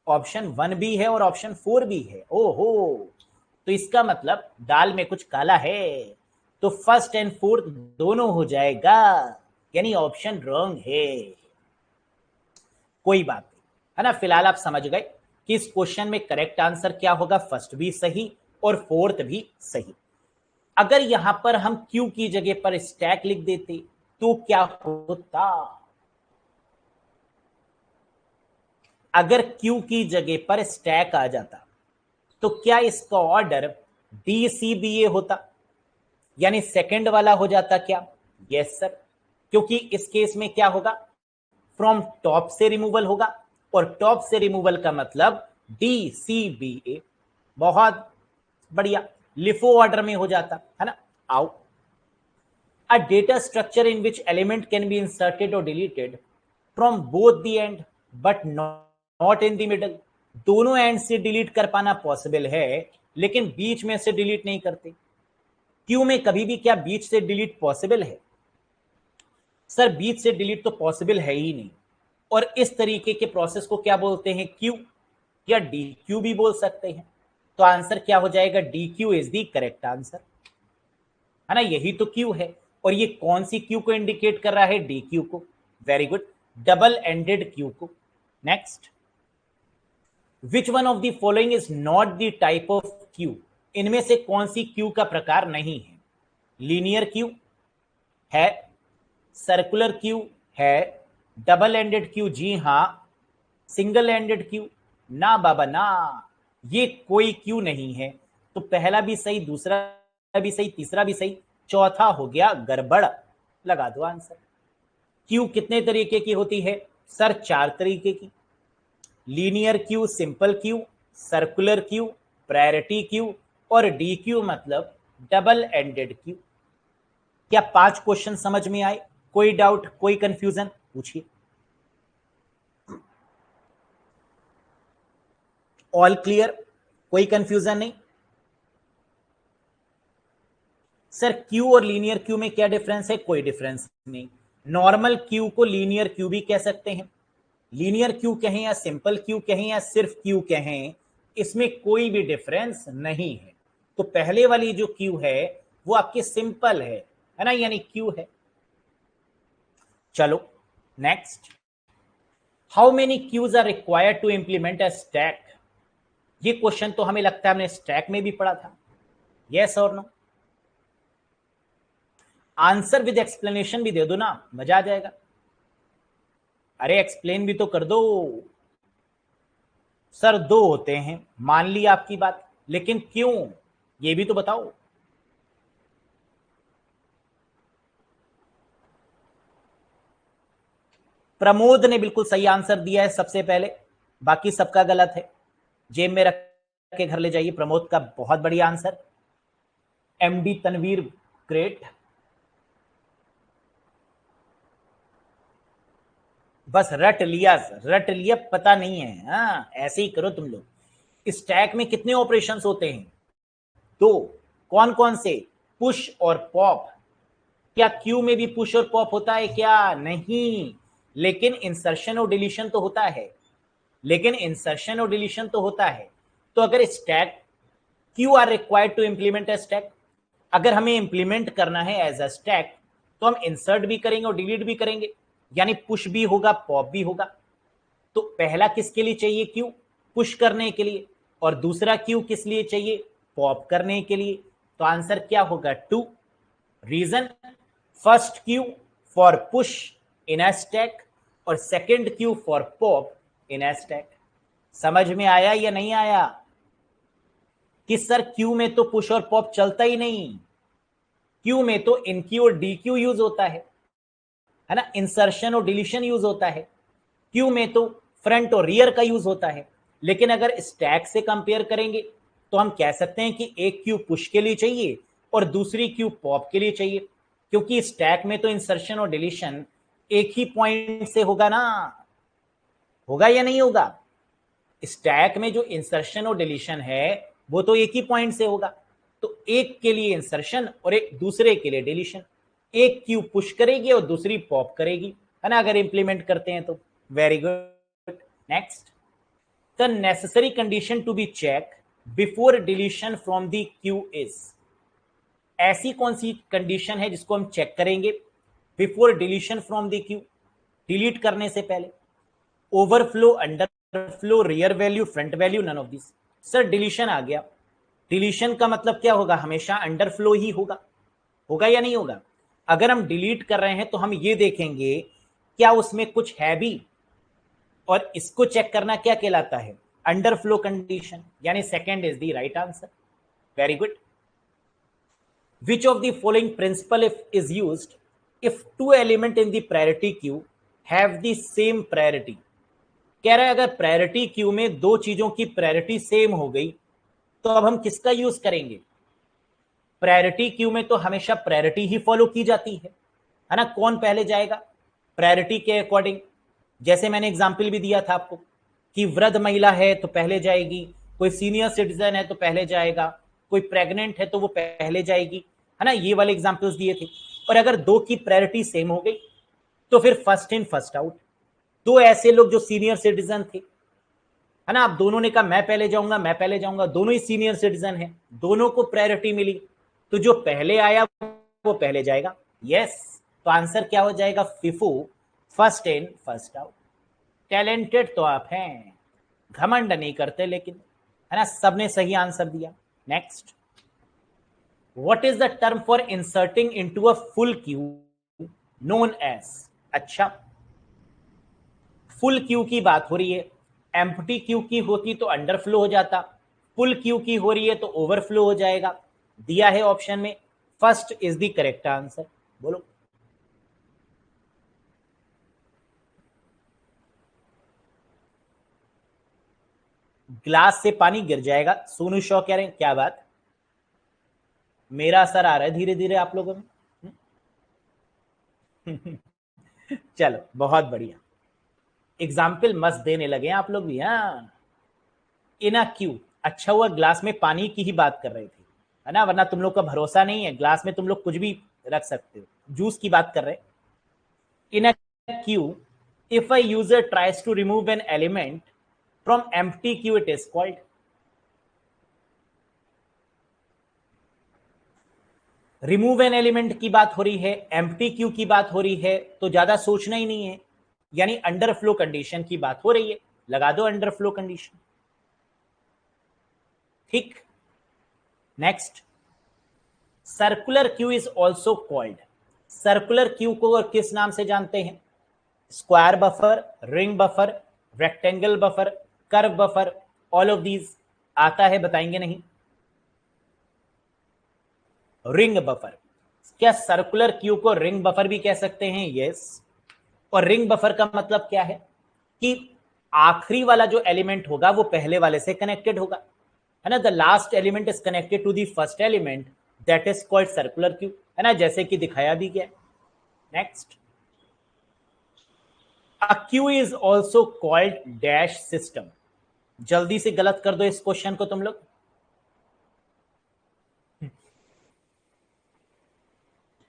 option 1 भी है और ऑप्शन 4 भी है. ओहो, तो इसका मतलब दाल में कुछ काला है. तो फर्स्ट एंड फोर्थ दोनों हो जाएगा, यानी ऑप्शन रॉन्ग है. कोई बात नहीं, है ना. फिलहाल आप समझ गए कि इस क्वेश्चन में करेक्ट आंसर क्या होगा. फर्स्ट भी सही और फोर्थ भी सही. अगर यहां पर हम क्यू की जगह पर स्टैक लिख देते तो क्या होता? अगर क्यू की जगह पर स्टैक आ जाता तो क्या इसका ऑर्डर डी सी बी ए होता, यानी सेकंड वाला हो जाता क्या? यस सर, क्योंकि इस केस में क्या होगा? फ्रॉम टॉप से रिमूवल होगा, और टॉप से रिमूवल का मतलब डी सी बी ए. बहुत बढ़िया. लिफो ऑर्डर में हो जाता, है ना. आओ, a data structure in which element can be inserted और deleted from both the end but not in the middle. दोनों एंड से डिलीट कर पाना पॉसिबल है, लेकिन बीच में से डिलीट नहीं करते. क्यू में कभी भी क्या बीच से डिलीट पॉसिबल है? सर बीच से डिलीट तो पॉसिबल है ही नहीं. और इस तरीके के प्रोसेस को क्या बोलते हैं? क्यू, या डी क्यू भी बोल सकते हैं. तो आंसर क्या हो जाएगा? D Q is the correct answer, है ना. यही तो क्यू है. और ये कौन सी क्यू को इंडिकेट कर रहा है? डी क्यू को. Very good, double ended queue को. Next, which one of the following is not the type of queue. इनमें से कौन सी क्यू का प्रकार नहीं है? लीनियर क्यू है, सर्कुलर क्यू है, डबल एंडेड क्यू जी हां, सिंगल एंडेड क्यू ना बाबा ना, ये कोई क्यू नहीं है. तो पहला भी सही, दूसरा भी सही, तीसरा भी सही, चौथा हो गया गड़बड़. लगा दो आंसर. क्यू कितने तरीके की होती है? सर 4 तरीके की. Linear Q, simple Q, circular queue, priority queue और डी क्यू मतलब डबल एंडेड क्यू. क्या 5 क्वेश्चन समझ में आए? कोई डाउट, कोई कंफ्यूजन? पूछिए. ऑल क्लियर, कोई कंफ्यूजन नहीं? सर क्यू और लीनियर क्यू में क्या डिफरेंस है? कोई डिफरेंस नहीं. नॉर्मल क्यू को लीनियर क्यू भी कह सकते हैं. लीनियर क्यू कहें या सिंपल क्यू कहें या सिर्फ क्यू कहें, इसमें कोई भी डिफरेंस नहीं है. तो पहले वाली जो क्यू है वो आपकी सिंपल है ना, यानी क्यू है. चलो next, how many queues are required to implement a stack. ये क्वेश्चन तो हमें लगता है हमने स्टैक में भी पढ़ा था. यस और नो? आंसर विद एक्सप्लेनेशन भी दे दो ना, मजा आ जाएगा. अरे एक्सप्लेन भी तो कर दो. सर 2 होते हैं, मान ली आपकी बात, लेकिन क्यों ये भी तो बताओ. प्रमोद ने बिल्कुल सही आंसर दिया है सबसे पहले, बाकी सबका गलत है. जेब में रख के घर ले जाइए. प्रमोद का बहुत बढ़िया आंसर. MD Tanveer, great. बस रट लिया, पता नहीं है. हाँ ऐसे ही करो तुम लोग. स्टैक में कितने ऑपरेशंस होते हैं? दो। कौन कौन से? पुश और पॉप। क्या क्यू में भी पुश और पॉप होता है क्या? नहीं, लेकिन इंसर्शन और डिलीशन तो होता है। तो अगर stack, queue are required to implement a stack, अगर हमें इंप्लीमेंट करना है एज अ स्टैक तो हम इंसर्ट भी करेंगे और डिलीट भी करेंगे, यानी पुश भी होगा पॉप भी होगा। तो पहला किसके लिए चाहिए क्यू? पुश करने के लिए। और दूसरा क्यू किस लिए चाहिए? पॉप करने के लिए। तो आंसर क्या होगा? 2। Reason, first queue for push in a stack और second queue for pop in a stack. समझ में आया या नहीं आया? कि सर क्यू में तो पुश और पॉप चलता ही नहीं, क्यू में तो इनक्यू और डी क्यू यूज होता है ना, इंसर्शन और डिलीशन यूज होता है। क्यू में तो फ्रंट और रियर का यूज होता है। लेकिन अगर स्टैक से कंपेयर करेंगे तो हम कह सकते हैं कि एक क्यू पुश के लिए चाहिए और दूसरी क्यू पॉप के लिए चाहिए, क्योंकि स्टैक में तो इंसर्शन और डिलीशन एक ही पॉइंट से होगा ना। होगा या नहीं होगा? स्टैक में जो इंसर्शन और डिलीशन है वो तो एक ही पॉइंट से होगा। तो एक के लिए इंसर्शन और एक दूसरे के लिए डिलीशन। एक क्यू पुश करेगी और दूसरी पॉप करेगी, है ना, अगर इंप्लीमेंट करते हैं तो। Very good. Next, the necessary condition to be check before deletion from the queue is. ऐसी कौन सी कंडीशन है जिसको हम चेक करेंगे before deletion from the queue, delete करने से पहले? Overflow, underflow, rear value, front value, none of this. Sir deletion आ गया, डिलीशन का मतलब क्या होगा? हमेशा अंडरफ्लो ही होगा। होगा या नहीं होगा? अगर हम डिलीट कर रहे हैं तो हम ये देखेंगे क्या उसमें कुछ है भी, और इसको चेक करना क्या कहलाता है? अंडरफ्लो कंडीशन, यानी second is the right answer. Very good. Which of the following principle is used if two element in the priority queue have the same priority? कह रहा है अगर प्रायोरिटी क्यू में दो चीजों की प्रायोरिटी सेम हो गई तो अब हम किसका यूज करेंगे? प्रायोरिटी क्यू में तो हमेशा प्रायोरिटी ही फॉलो की जाती है ना। कौन पहले जाएगा? प्रायोरिटी के अकॉर्डिंग। जैसे मैंने एग्जाम्पल भी दिया था आपको कि वृद्ध महिला है तो पहले जाएगी, कोई सीनियर सिटीजन है तो पहले जाएगा, कोई प्रेग्नेंट है तो वो पहले जाएगी, है ना। ये वाले एग्जाम्पल्स दिए थे। और अगर दो की प्रायोरिटी सेम हो गई तो फिर फर्स्ट इन फर्स्ट आउट। दो ऐसे लोग जो सीनियर सिटीजन थे, है ना, अब दोनों ने कहा मैं पहले जाऊंगा मैं पहले जाऊंगा, दोनों ही सीनियर सिटीजन है, दोनों को प्रायोरिटी मिली, तो जो पहले आया वो पहले जाएगा। यस, तो आंसर क्या हो जाएगा? FIFO, first in first out. Talented तो आप हैं, घमंड नहीं करते लेकिन, है ना। सबने सही आंसर दिया। Next, what is the term for inserting into a full queue known as? अच्छा, फुल क्यू की बात हो रही है, एम्प्टी क्यू की होती तो अंडरफ्लो हो जाता, फुल क्यू की हो रही है तो ओवरफ्लो हो जाएगा। दिया है ऑप्शन में, first is the correct answer. बोलो। ग्लास से पानी गिर जाएगा, सोनू शॉ कह रहे हैं, क्या बात। मेरा असर आ रहा है धीरे धीरे आप लोगों में। चलो बहुत बढ़िया, एग्जाम्पल मस्त देने लगे आप लोग भी। हाँ, इन अ क्यू, अच्छा हुआ ग्लास में पानी की ही बात कर रहे थे, है ना, वरना तुम लोग का भरोसा नहीं है, ग्लास में तुम लोग कुछ भी रख सकते हो। जूस की बात कर रहे हैं। इन a Q, if a user tries to remove an element from empty queue, it is called? Remove an element की बात हो रही है, एम्प्टी क्यू की बात हो रही है, तो ज्यादा सोचना ही नहीं है, यानी अंडरफ्लो कंडीशन की बात हो रही है। लगा दो अंडरफ्लो कंडीशन। ठीक। Next, circular queue is also called. Circular queue को और किस नाम से जानते हैं? Square buffer, ring buffer, rectangle buffer, curve buffer, all of these. आता है बताएंगे नहीं? Ring buffer. क्या सर्कुलर क्यू को रिंग बफर भी कह सकते हैं? यस। और रिंग बफर का मतलब क्या है? कि आखिरी वाला जो एलिमेंट होगा वो पहले वाले से कनेक्टेड होगा, है ना। The last element is connected to the first element, that is called circular queue, है ना, जैसे कि दिखाया भी गया। Next, a queue is also called dash system. जल्दी से गलत कर दो इस क्वेश्चन को तुम लोग।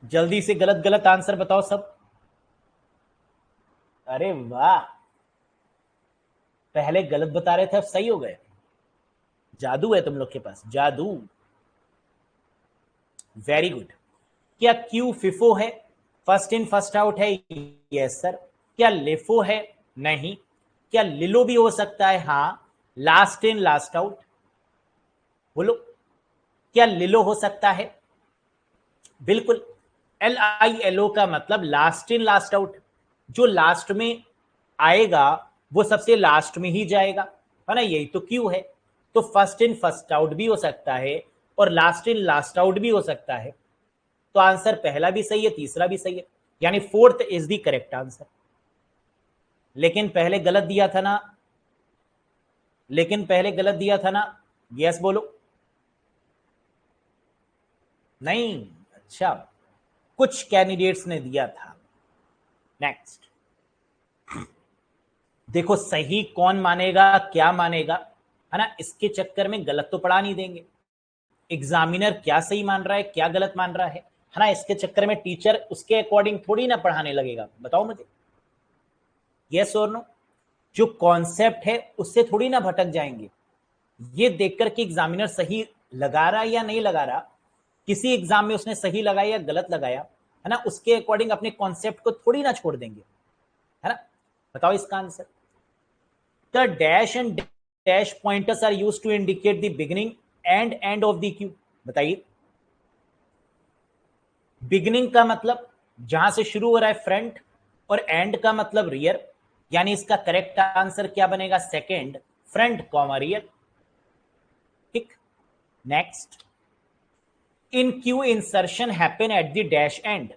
जल्दी से गलत गलत आंसर बताओ सब। अरे वाह, पहले गलत बता रहे थे अब सही हो गए। जादू है तुम लोग के पास, जादू। Very good. क्या क्यू फिफो है? फर्स्ट इन फर्स्ट आउट है? Yes sir. क्या लेफो है? नहीं। क्या लिलो भी हो सकता है? हाँ। लास्ट इन लास्ट आउट, बोलो। क्या लिलो हो सकता है? बिल्कुल। LILO का मतलब लास्ट इन लास्ट आउट, जो लास्ट में आएगा वो सबसे लास्ट में ही जाएगा, है ना, यही तो क्यू है। तो फर्स्ट इन फर्स्ट आउट भी हो सकता है और लास्ट इन लास्ट आउट भी हो सकता है। तो आंसर पहला भी सही है, तीसरा भी सही है, यानी fourth is the correct answer. लेकिन पहले गलत दिया था ना, लेकिन पहले गलत दिया था ना। यस बोलो। नहीं। अच्छा, कुछ कैंडिडेट्स ने दिया था। नेक्स्ट। देखो सही कौन मानेगा, क्या मानेगा, है ना, इसके चक्कर में गलत तो पढ़ा नहीं देंगे। एग्जामिनर क्या सही मान रहा है, क्या गलत मान रहा है ना, इसके चक्कर में टीचर उसके अकॉर्डिंग थोड़ी ना पढ़ाने लगेगा। बताओ मुझे, यस और नो। जो कॉन्सेप्ट है उससे थोड़ी ना भटक जाएंगे। ये देखकर कि एग्जामिनर सही लगा रहा है या नहीं लगा रहा, किसी एग्जाम में उसने सही लगाया या गलत लगाया, है ना, उसके अकॉर्डिंग अपने कॉन्सेप्ट को थोड़ी ना छोड़ देंगे, है ना। बताओ इसका answer. The dash and dash pointers are used to indicate the beginning and end of the queue. बताइए। बिगिनिंग का मतलब जहां से शुरू हो रहा है फ्रंट, और एंड का मतलब रियर, यानी इसका करेक्ट आंसर क्या बनेगा? Second, front comma rear. ठीक। Next. In queue insertion happen at the dash end.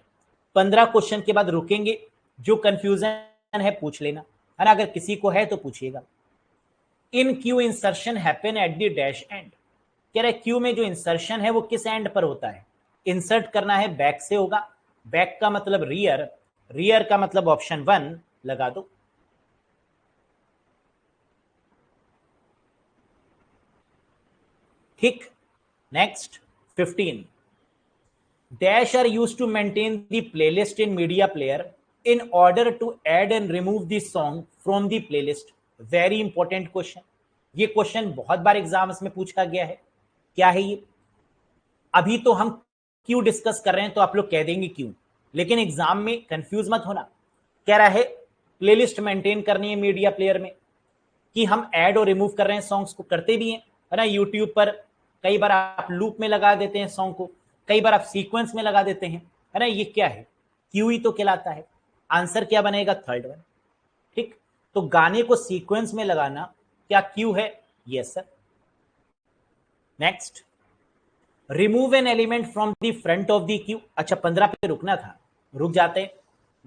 15 question के बाद रुकेंगे, जो कंफ्यूजन है पूछ लेना, है ना, अगर किसी को है तो पूछिएगा। In queue insertion happen at the dash end, कह रहे क्यू में जो इंसर्शन है वो किस एंड पर होता है? इंसर्ट करना है बैक से होगा, बैक का मतलब रियर, रियर का मतलब ऑप्शन 1 लगा दो। ठीक। Next. 15। Dash are used to maintain the playlist in media player in order to add and remove the song from the playlist. Very important question. ये क्वेश्चन बहुत बार एग्जाम्स में पूछा गया है। क्या है ये? अभी तो हम क्यों डिस्कस कर रहे हैं तो आप लोग कह देंगे क्यों, लेकिन एग्जाम में कंफ्यूज मत होना। कह रहा है प्लेलिस्ट मेंटेन करनी है मीडिया प्लेयर में, कि हम ऐड और रिमूव कर रहे हैं सॉन्ग्स को, करते भी हैं, है ना, यूट्यूब पर कई बार आप लूप में लगा देते हैं सॉन्ग को, कई बार आप सीक्वेंस में लगा देते हैं, है ना, ये क्या है? क्यू ही तो कहलाता है। आंसर क्या बनेगा? Third one. ठीक। तो गाने को सीक्वेंस में लगाना क्या क्यू है? Yes sir. Next. Remove an element from the front of the Q. अच्छा, 15 पे रुकना था, रुक जाते हैं।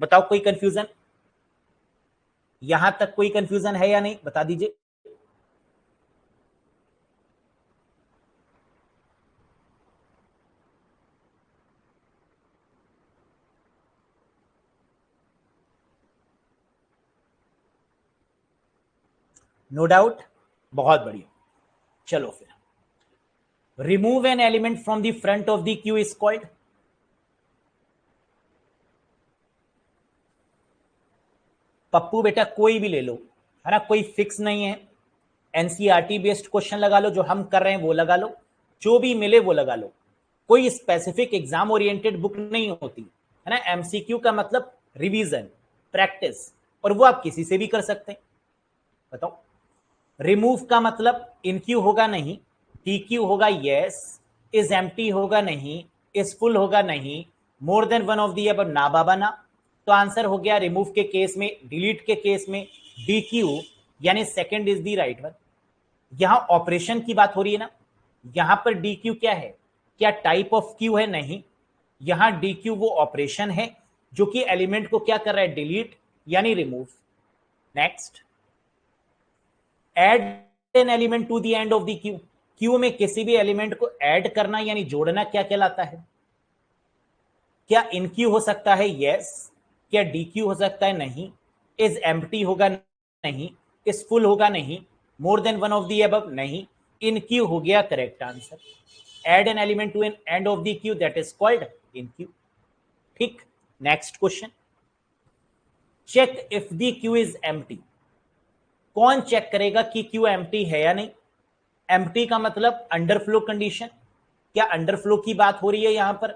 बताओ कोई कंफ्यूजन, यहां तक कोई कंफ्यूजन है या नहीं, बता दीजिए। No doubt. बहुत बढ़िया। चलो फिर, remove an element from the front of the queue is called. Pappu बेटा कोई भी ले लो, है ना, कोई फिक्स नहीं है। एनसीईआरटी बेस्ड क्वेश्चन लगा लो, जो हम कर रहे हैं वो लगा लो, जो भी मिले वो लगा लो। कोई स्पेसिफिक एग्जाम ओरिएंटेड बुक नहीं होती, है ना। एमसीक्यू का मतलब रिवीजन, प्रैक्टिस, और वो आप किसी से भी कर सकते हैं। बताओ। रिमूव का मतलब इनक्यू होगा नहीं, टीक्यू होगा यस, इज एम्प्टी होगा नहीं, इज फुल होगा नहीं, मोर देन वन ऑफ दी अब ना बाबा ना। तो आंसर हो गया रिमूव के केस में, डिलीट के केस में डी क्यू, यानी second is the right one. यहां ऑपरेशन की बात हो रही है ना, यहां पर डी क्यू क्या है? क्या टाइप ऑफ क्यू है? नहीं, यहां डी क्यू वो ऑपरेशन है जो कि एलिमेंट को क्या कर रहा है? डिलीट यानी remove. Next. Add an element to the end of the queue. Queue में किसी भी एलिमेंट को ऐड करना यानी जोड़ना क्या कहलाता है? क्या इन क्यू हो सकता है? यस। क्या डी क्यू हो सकता है? नहीं। इज एम्प्टी होगा? नहीं। इज फुल होगा? नहीं। More than one of the above नहीं, इन क्यू हो गया correct answer. Add an element to an end of the queue that is called enqueue. ठीक, next question, check if the queue is empty. कौन check करेगा कि Q empty है या नहीं? एम्प्टी का मतलब अंडरफ्लो कंडीशन। क्या अंडरफ्लो की बात हो रही है? यहां पर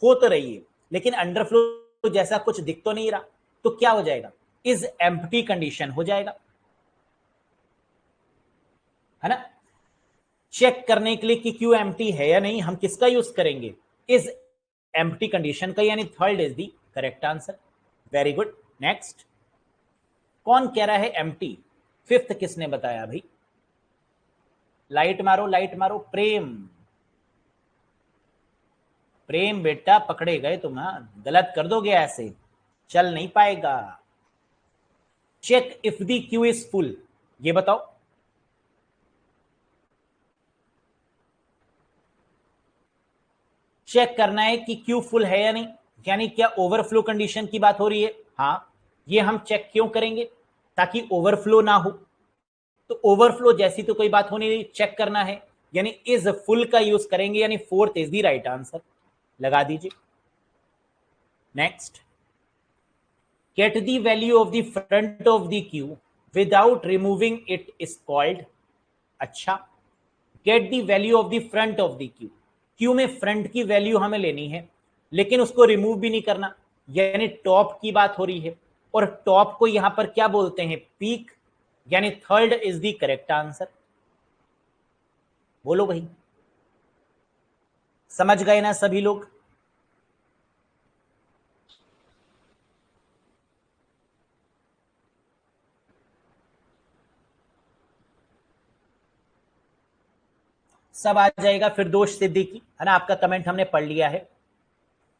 हो तो रही है, लेकिन अंडरफ्लो जैसा कुछ दिख तो नहीं रहा, तो क्या हो जाएगा? इज एम्प्टी कंडीशन हो जाएगा, है ना। चेक करने के लिए कि क्यू एम्प्टी है या नहीं, हम किसका यूज करेंगे? इज एम्प्टी कंडीशन का, यानी third is the correct answer. Very good, next, कौन कह रहा है एम्प्टी? फिफ्थ किसने बताया भाई? लाइट मारो, लाइट मारो। प्रेम, प्रेम बेटा पकड़े गए तुम, हाँ गलत कर दोगे ऐसे चल नहीं पाएगा। Check if the queue is full, ये बताओ। चेक करना है कि क्यू फुल है या नहीं, यानी क्या ओवरफ्लो कंडीशन की बात हो रही है? हाँ, ये हम चेक क्यों करेंगे? ताकि ओवरफ्लो ना हो। तो ओवरफ्लो जैसी तो कोई बात होनी नहीं, चेक करना है, यानी इज फुल का यूज करेंगे, यानी fourth is the right answer, लगा दीजिए। Next, get the value of the front of the queue without removing it is called। अच्छा, get the value of the front of the queue, Q में front की value हमें लेनी है, लेकिन उसको रिमूव भी नहीं करना, यानी टॉप की बात हो रही है, और टॉप को यहां पर क्या बोलते हैं? पीक, यानी third is the correct answer. बोलो भाई, समझ गए ना सभी लोग? सब आ जाएगा फिरदौस सिद्दीकी, है ना, आपका कमेंट हमने पढ़ लिया है।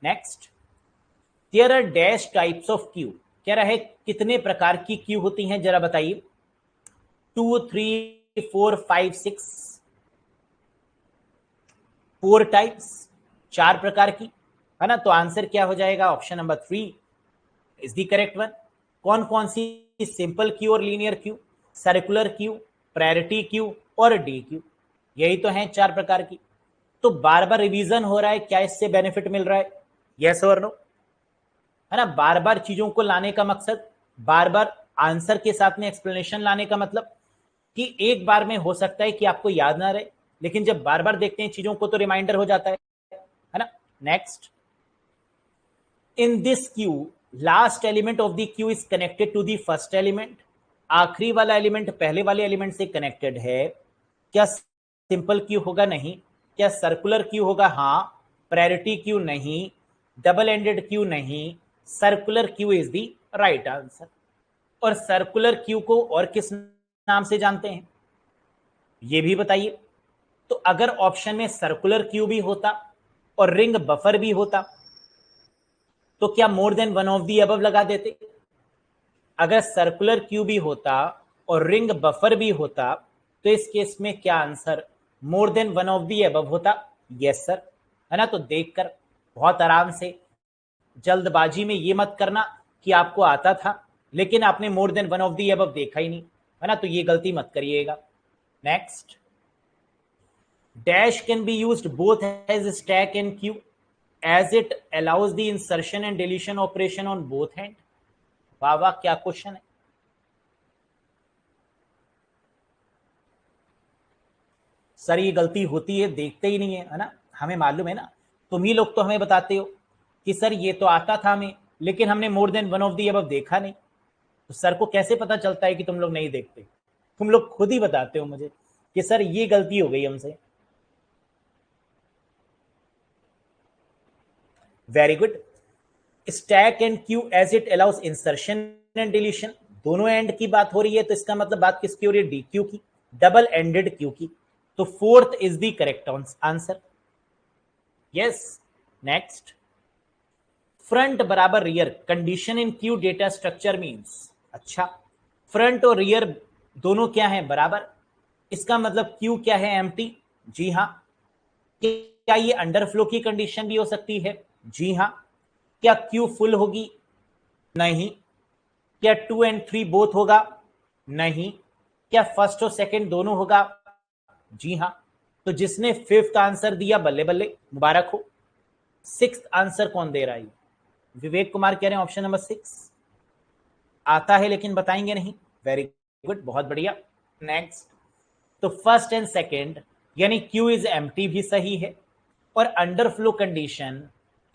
Next, there are dash types of queue, कह रहा है कितने प्रकार की क्यू होती हैं, जरा बताइए। 2 3 4 5 6, 4 टाइप्स, 4 प्रकार की, है ना। तो आंसर क्या हो जाएगा? Option number 3 is the correct one. कौन कौन सी? सिंपल क्यू और linear Q, circular queue, priority queue और डी क्यू, यही तो हैं 4 प्रकार की। तो बार बार रिवीजन हो रहा है, क्या इससे बेनिफिट मिल रहा है? यस और नो, है ना। बार बार चीजों को लाने का मकसद, बार बार आंसर के साथ में एक्सप्लेनेशन लाने का मतलब, कि एक बार में हो सकता है कि आपको याद ना रहे, लेकिन जब बार बार देखते हैं चीजों को तो रिमाइंडर हो जाता है ना। Next, in this queue last element of the queue is connected to the first element, आखिरी वाला एलिमेंट पहले वाले एलिमेंट से कनेक्टेड है। क्या सिंपल क्यू होगा? नहीं। क्या सर्कुलर क्यू होगा? हाँ। Priority queue? नहीं। Double ended queue? नहीं। Circular queue is the right answer. और सर्कुलर क्यू को और किस नाम से जानते हैं, ये भी बताइए। तो अगर ऑप्शन में सर्कुलर क्यू भी होता और रिंग बफर भी होता, तो क्या मोर than one of the above लगा देते? अगर सर्कुलर क्यू भी होता और रिंग बफर भी होता, तो इस केस में क्या answer more than one of the above होता? यस सर, है ना। तो देखकर बहुत आराम से, जल्दबाजी में ये मत करना कि आपको आता था लेकिन आपने मोर than one of the above देखा ही नहीं, है ना, तो ये गलती मत करिएगा। Next, dash can be used both as stack and queue as it allows the insertion and deletion operation on both hand। वाह वाह, क्या क्वेश्चन है। सर ये गलती होती है, देखते ही नहीं है ना, हमें मालूम है ना। तुम ही लोग तो हमें बताते हो कि सर ये तो आता था हमें, लेकिन हमने मोर than one of the above देखा नहीं। तो सर को कैसे पता चलता है कि तुम लोग नहीं देखते? तुम लोग खुद ही बताते हो मुझे कि सर ये गलती हो गई हमसे। Very good. Stack and queue as it allows insertion and deletion, दोनों एंड की बात हो रही है, तो इसका मतलब बात किसकी हो रही है? डी क्यू की, डबल एंडेड क्यू की। तो fourth is the correct answer. Yes. Next, front बराबर rear condition in queue data structure means. अच्छा, फ्रंट और रियर दोनों क्या है? बराबर। इसका मतलब क्यू क्या है? एम्प्टी। जी हाँ। क्या ये अंडरफ्लो की कंडीशन भी हो सकती है? जी हाँ। क्या क्यू फुल होगी? नहीं। क्या 2 and 3 बोथ होगा? नहीं। क्या फर्स्ट और सेकंड दोनों होगा? जी हाँ। तो जिसने फिफ्थ आंसर दिया बल्ले बल्ले, मुबारक हो। सिक्स्थ आंसर कौन दे रहा है? विवेक कुमार कह रहे हैं ऑप्शन नंबर 6 आता है लेकिन बताएंगे नहीं। वेरी गुड, बहुत बढ़िया। नेक्स्ट, तो फर्स्ट एंड सेकंड यानी क्यू इज एम्प्टी भी सही है। और अंडरफ्लो कंडीशन,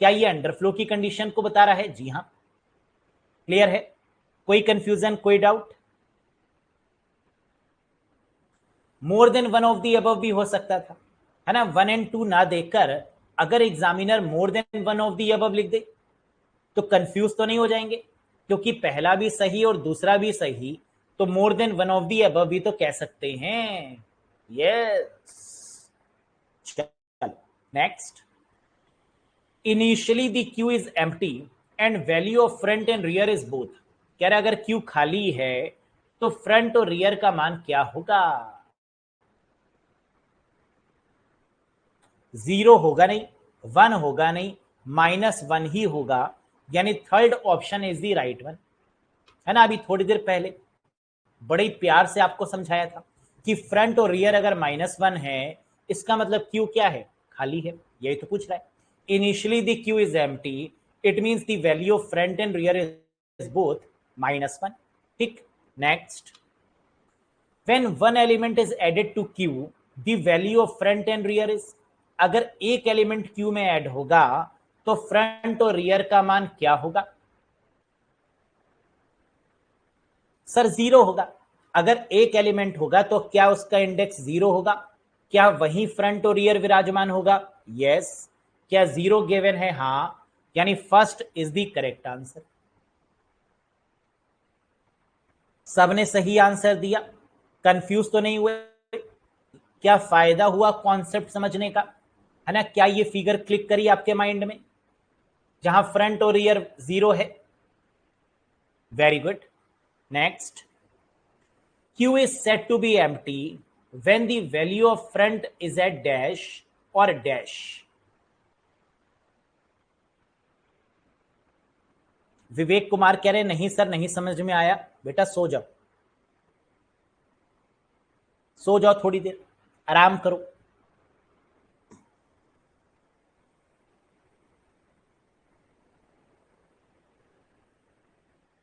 क्या ये अंडरफ्लो की कंडीशन को बता रहा है? जी हाँ। क्लियर है? कोई कंफ्यूजन, कोई doubt? More than one of the above भी हो सकता था, है ना। 1 एंड 2 ना देकर अगर examiner more than one of the above लिख दे तो कंफ्यूज तो नहीं हो जाएंगे, क्योंकि पहला भी सही और दूसरा भी सही, तो मोर than one of the above भी तो कह सकते हैं। यस। चलो next, initially the queue is empty and value of front and rear is both. कह रहा अगर क्यू खाली है तो फ्रंट और रियर का मान क्या होगा? 0 होगा नहीं, 1 होगा नहीं, -1 ही होगा, यानी third option is the right one, है ना। अभी थोड़ी देर पहले बड़े प्यार से आपको समझाया था कि फ्रंट और रियर अगर -1 है, इसका मतलब क्यू क्या है? खाली है। यही तो पूछ रहा है। Initially the queue is empty, it means the value of front and rear is both -1। ठीक। Next, when one element is added to queue the value of front and rear is. अगर एक एलिमेंट क्यू में add होगा तो front और rear का मान क्या होगा? सर 0 होगा। अगर एक एलिमेंट होगा तो क्या उसका इंडेक्स 0 होगा? क्या वही फ्रंट और रियर विराजमान होगा? यस। क्या 0 गिवन है? हाँ, यानी first is the correct answer. सबने सही आंसर दिया, कंफ्यूज तो नहीं हुए? क्या फायदा हुआ कॉन्सेप्ट समझने का, है ना? क्या ये फिगर क्लिक करी आपके माइंड में जहां फ्रंट और रियर 0 है? Very good. Next, Q is said to be empty when the value of front is at dash or dash. Vivek Kumar कह रहे नहीं सर, नहीं समझ में आया। बेटा सो जाओ, सो जाओ, थोड़ी देर आराम करो।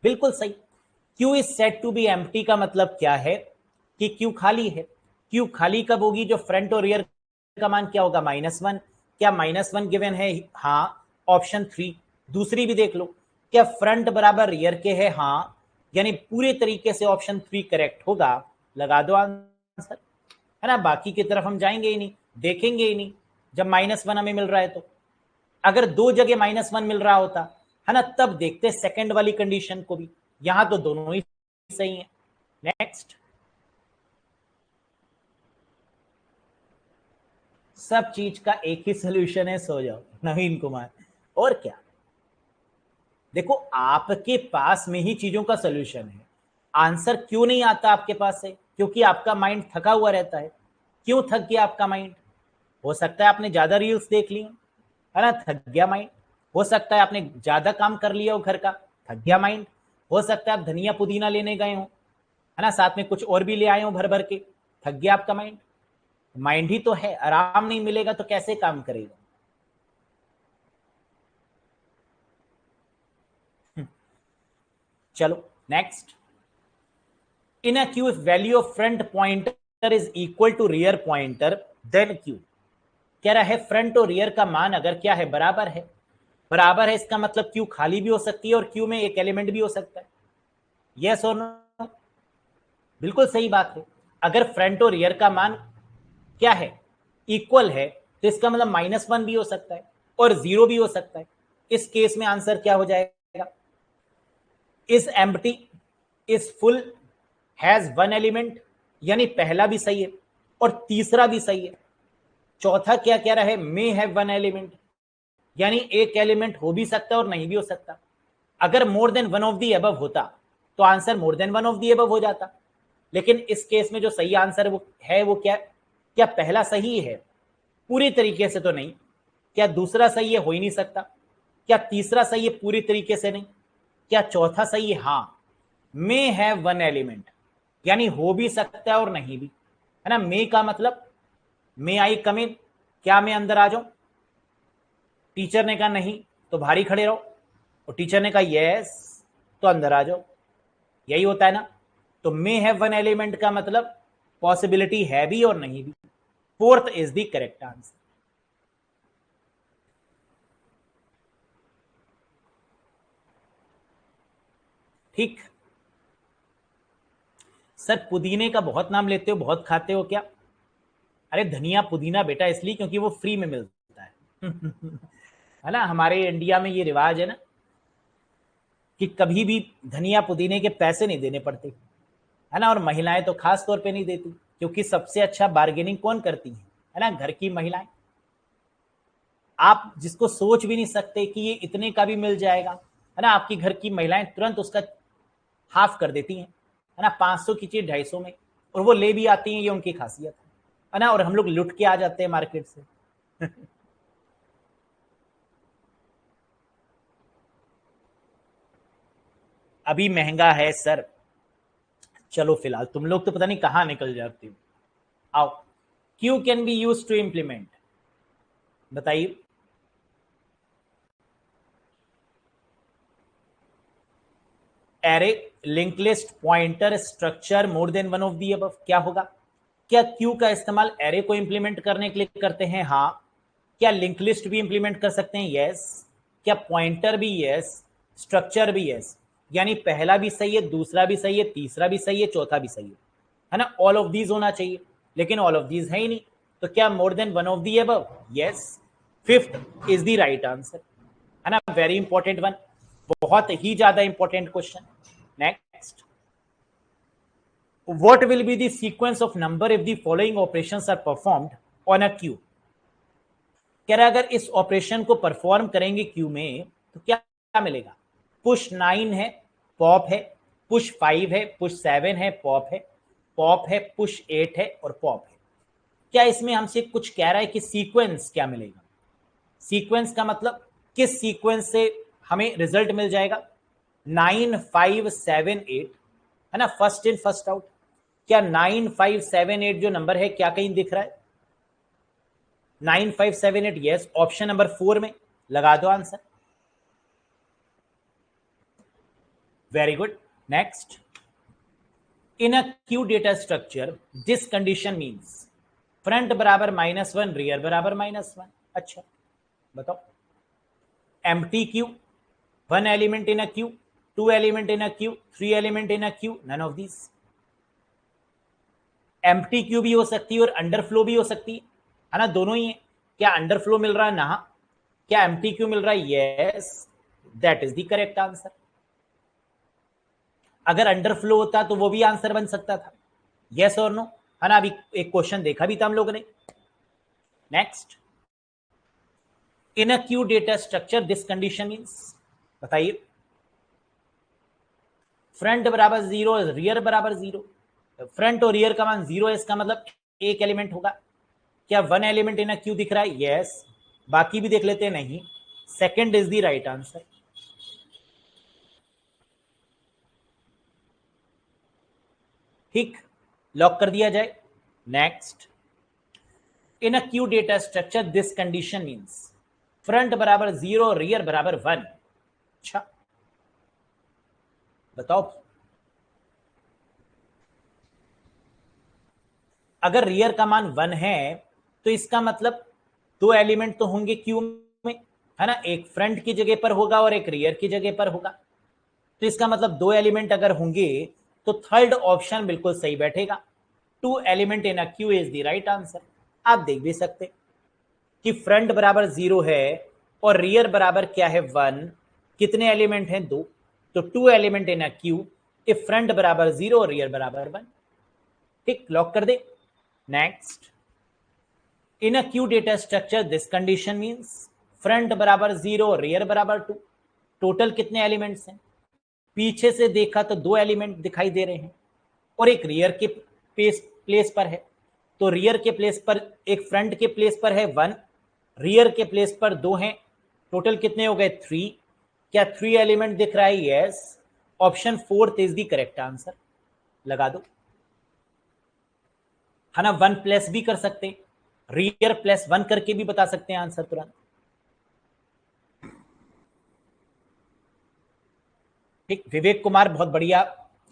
बिल्कुल सही। Q is said to be empty का मतलब क्या है? कि Q खाली है। Q खाली कब होगी? जो फ्रंट और रियर का मान क्या होगा? -1। क्या -1 गिवन है? हाँ, ऑप्शन 3। दूसरी भी देख लो, क्या फ्रंट बराबर रियर के है? हाँ, यानी पूरे तरीके से ऑप्शन 3 करेक्ट होगा। लगा दो आंसर, है ना। बाकी की तरफ हम जाएंगे ही नहीं, देखेंगे ही नहीं। जब -1 हमें मिल रहा है तो अगर दो जगह -1 मिल रहा होता, है ना, तब देखते सेकंड वाली कंडीशन को भी। यहां तो दोनों ही सही है। नेक्स्ट, सब चीज का एक ही सोल्यूशन है, सो जाओ नवीन कुमार। और क्या, देखो आपके पास में ही चीजों का सोल्यूशन है। आंसर क्यों नहीं आता आपके पास से? क्योंकि आपका माइंड थका हुआ रहता है। क्यों थक गया आपका माइंड? हो सकता है आपने ज्यादा रील्स देख ली, है ना, थक गया माइंड। हो सकता है आपने ज्यादा काम कर लिया हो घर का, थक गया माइंड। हो सकता है आप धनिया पुदीना लेने गए हो, है ना, साथ में कुछ और भी ले आए हो भर भर के, थक गया आपका माइंड। माइंड ही तो है, आराम नहीं मिलेगा तो कैसे काम करेगा? चलो next, in a queue if value of front pointer is equal to rear pointer then queue. कह रहा है फ्रंट और रियर का मान अगर क्या है? बराबर है। बराबर है इसका मतलब क्यू खाली भी हो सकती है और क्यू में एक एलिमेंट भी हो सकता है। यस और नो? बिल्कुल सही बात है। अगर फ्रंट और रियर का मान क्या है? इक्वल है, तो इसका मतलब -1 भी हो सकता है और 0 भी हो सकता है। इस केस में आंसर क्या हो जाएगा? Is empty, is full, has one element, यानी पहला भी सही है और तीसरा भी सही है। चौथा क्या कह रहा है? मे हैव वन एलिमेंट, यानी एक एलिमेंट हो भी सकता है और नहीं भी हो सकता। अगर मोर than one of the above होता तो answer more than one of the above हो जाता। लेकिन इस केस में जो सही आंसर वो क्या? क्या पहला सही है? पूरी तरीके से तो नहीं। क्या दूसरा सही है? हो ही नहीं सकता। क्या तीसरा सही है? पूरी तरीके से नहीं। क्या चौथा सही है? हाँ, मे हैव वन एलिमेंट, यानी हो भी सकता है और नहीं भी, है ना। मे का मतलब मे आई कम इन, क्या मैं अंदर आ जाऊं? टीचर ने कहा नहीं तो बाहर ही खड़े रहो, और टीचर ने कहा यस तो अंदर आ जाओ, यही होता है ना। तो मे हैव वन एलिमेंट का मतलब पॉसिबिलिटी है भी और नहीं भी। Fourth is the correct answer. ठीक। सर पुदीने का बहुत नाम लेते हो, बहुत खाते हो क्या? अरे धनिया पुदीना बेटा इसलिए क्योंकि वो फ्री में मिलता है है ना। हमारे इंडिया में ये रिवाज है ना कि कभी भी धनिया पुदीने के पैसे नहीं देने पड़ते, है ना। और महिलाएं तो खास तौर पे नहीं देती, क्योंकि सबसे अच्छा बार्गेनिंग कौन करती है ना, घर की महिलाएं। आप जिसको सोच भी नहीं सकते कि ये इतने का भी मिल जाएगा, है ना, आपकी घर की महिलाएं तुरंत उसका हाफ कर देती हैं, है ना। 500 की चीज 250 में, और वो ले भी आती हैं, ये उनकी खासियत है ना। और हम लोग लुट के आ जाते हैं मार्केट से अभी महंगा है सर। चलो फिलहाल तुम लोग तो पता नहीं कहाँ निकल जाते हो। आओ, queue can be use to implement, बताइए। Array, link list, pointer, structure, more than one of the above, क्या होगा? क्या क्यू का इस्तेमाल एरे को इंप्लीमेंट करने के लिए करते हैं? हाँ। क्या लिंक लिस्ट भी इंप्लीमेंट कर सकते हैं? यस। क्या पॉइंटर भी? यस। स्ट्रक्चर भी? यस। यानी पहला भी सही है, दूसरा भी सही है, तीसरा भी सही है, चौथा भी सही है ना। ऑल ऑफ दीज होना चाहिए, लेकिन ऑल ऑफ दीज है ही नहीं। तो क्या मोर than one of the above? Yes. Fifth is the right answer, है ना। वेरी इंपॉर्टेंट वन, बहुत ही ज्यादा important question. Next, what will be the sequence of number if the following operations are performed on a queue? कह रहा है अगर इस operation को परफॉर्म करेंगे क्यू में तो क्या क्या मिलेगा? पुश 9 है, पॉप है, पुश 5 है, पुश 7 है, पॉप है, पुश 8 है और पॉप है। क्या इसमें हमसे कुछ कह रहा है कि सीक्वेंस क्या मिलेगा? सीक्वेंस का मतलब किस सीक्वेंस से हमें रिजल्ट मिल जाएगा? 9 5 7 8, है ना, फर्स्ट इन फर्स्ट आउट। क्या 9 5 7 8 जो नंबर है क्या कहीं दिख रहा है? 9 5 7 8, यस। ऑप्शन नंबर 4 में लगा दो answer. Very good. Next, in a queue data structure this condition means front बराबर -1, रियर बराबर -1। अच्छा बताओ। Empty queue, one element in a queue, two element in a queue, three element in a queue, none of this. Empty queue भी हो सकती है और underflow भी हो सकती है ना, दोनों ही है। क्या अंडरफ्लो मिल रहा है? ना। क्या एम्प्टी क्यू मिल रहा है? Yes, that is the correct answer. अगर अंडरफ्लो होता तो वो भी आंसर बन सकता था, यस और नो, है ना। अभी एक क्वेश्चन देखा भी था हम लोगों ने। Next, in a queue data structure this condition means, बताइए। फ्रंट बराबर 0, रियर बराबर 0। फ्रंट और रियर का मान 0 है, इसका मतलब एक एलिमेंट होगा। क्या one element in a Q दिख रहा है? यस। बाकी भी देख लेते हैं, नहीं। Second is the right answer. ठीक, लॉक कर दिया जाए। Next, in a queue data structure this condition means front बराबर 0, रियर बराबर 1। अच्छा बताओ। अगर रियर का मान 1 है तो इसका मतलब दो एलिमेंट तो होंगे क्यू में, है ना। एक फ्रंट की जगह पर होगा और एक रियर की जगह पर होगा। तो इसका मतलब दो एलिमेंट अगर होंगे तो थर्ड ऑप्शन बिल्कुल सही बैठेगा। Two element in a queue is the right answer. आप देख भी सकते कि फ्रंट बराबर 0 है और रियर बराबर क्या है? 1। कितने एलिमेंट हैं? दो। तो two element in a queue if front बराबर 0 और रियर बराबर 1। ठीक, लॉक कर दे। Next, in a queue data structure this condition means front बराबर 0, रियर बराबर 2। टोटल कितने एलिमेंट्स हैं? पीछे से देखा तो दो एलिमेंट दिखाई दे रहे हैं और एक रियर के प्लेस पर है। तो रियर के प्लेस पर एक, फ्रंट के प्लेस पर है 1, रियर के प्लेस पर 2 हैं। टोटल कितने हो गए? 3। क्या 3 एलिमेंट दिख रहा है? Yes. Option fourth is the correct answer, लगा दो। है ना, 1 प्लस भी कर सकते हैं, रियर प्लस 1 करके भी बता सकते हैं आंसर तुरंत। ठीक, विवेक कुमार बहुत बढ़िया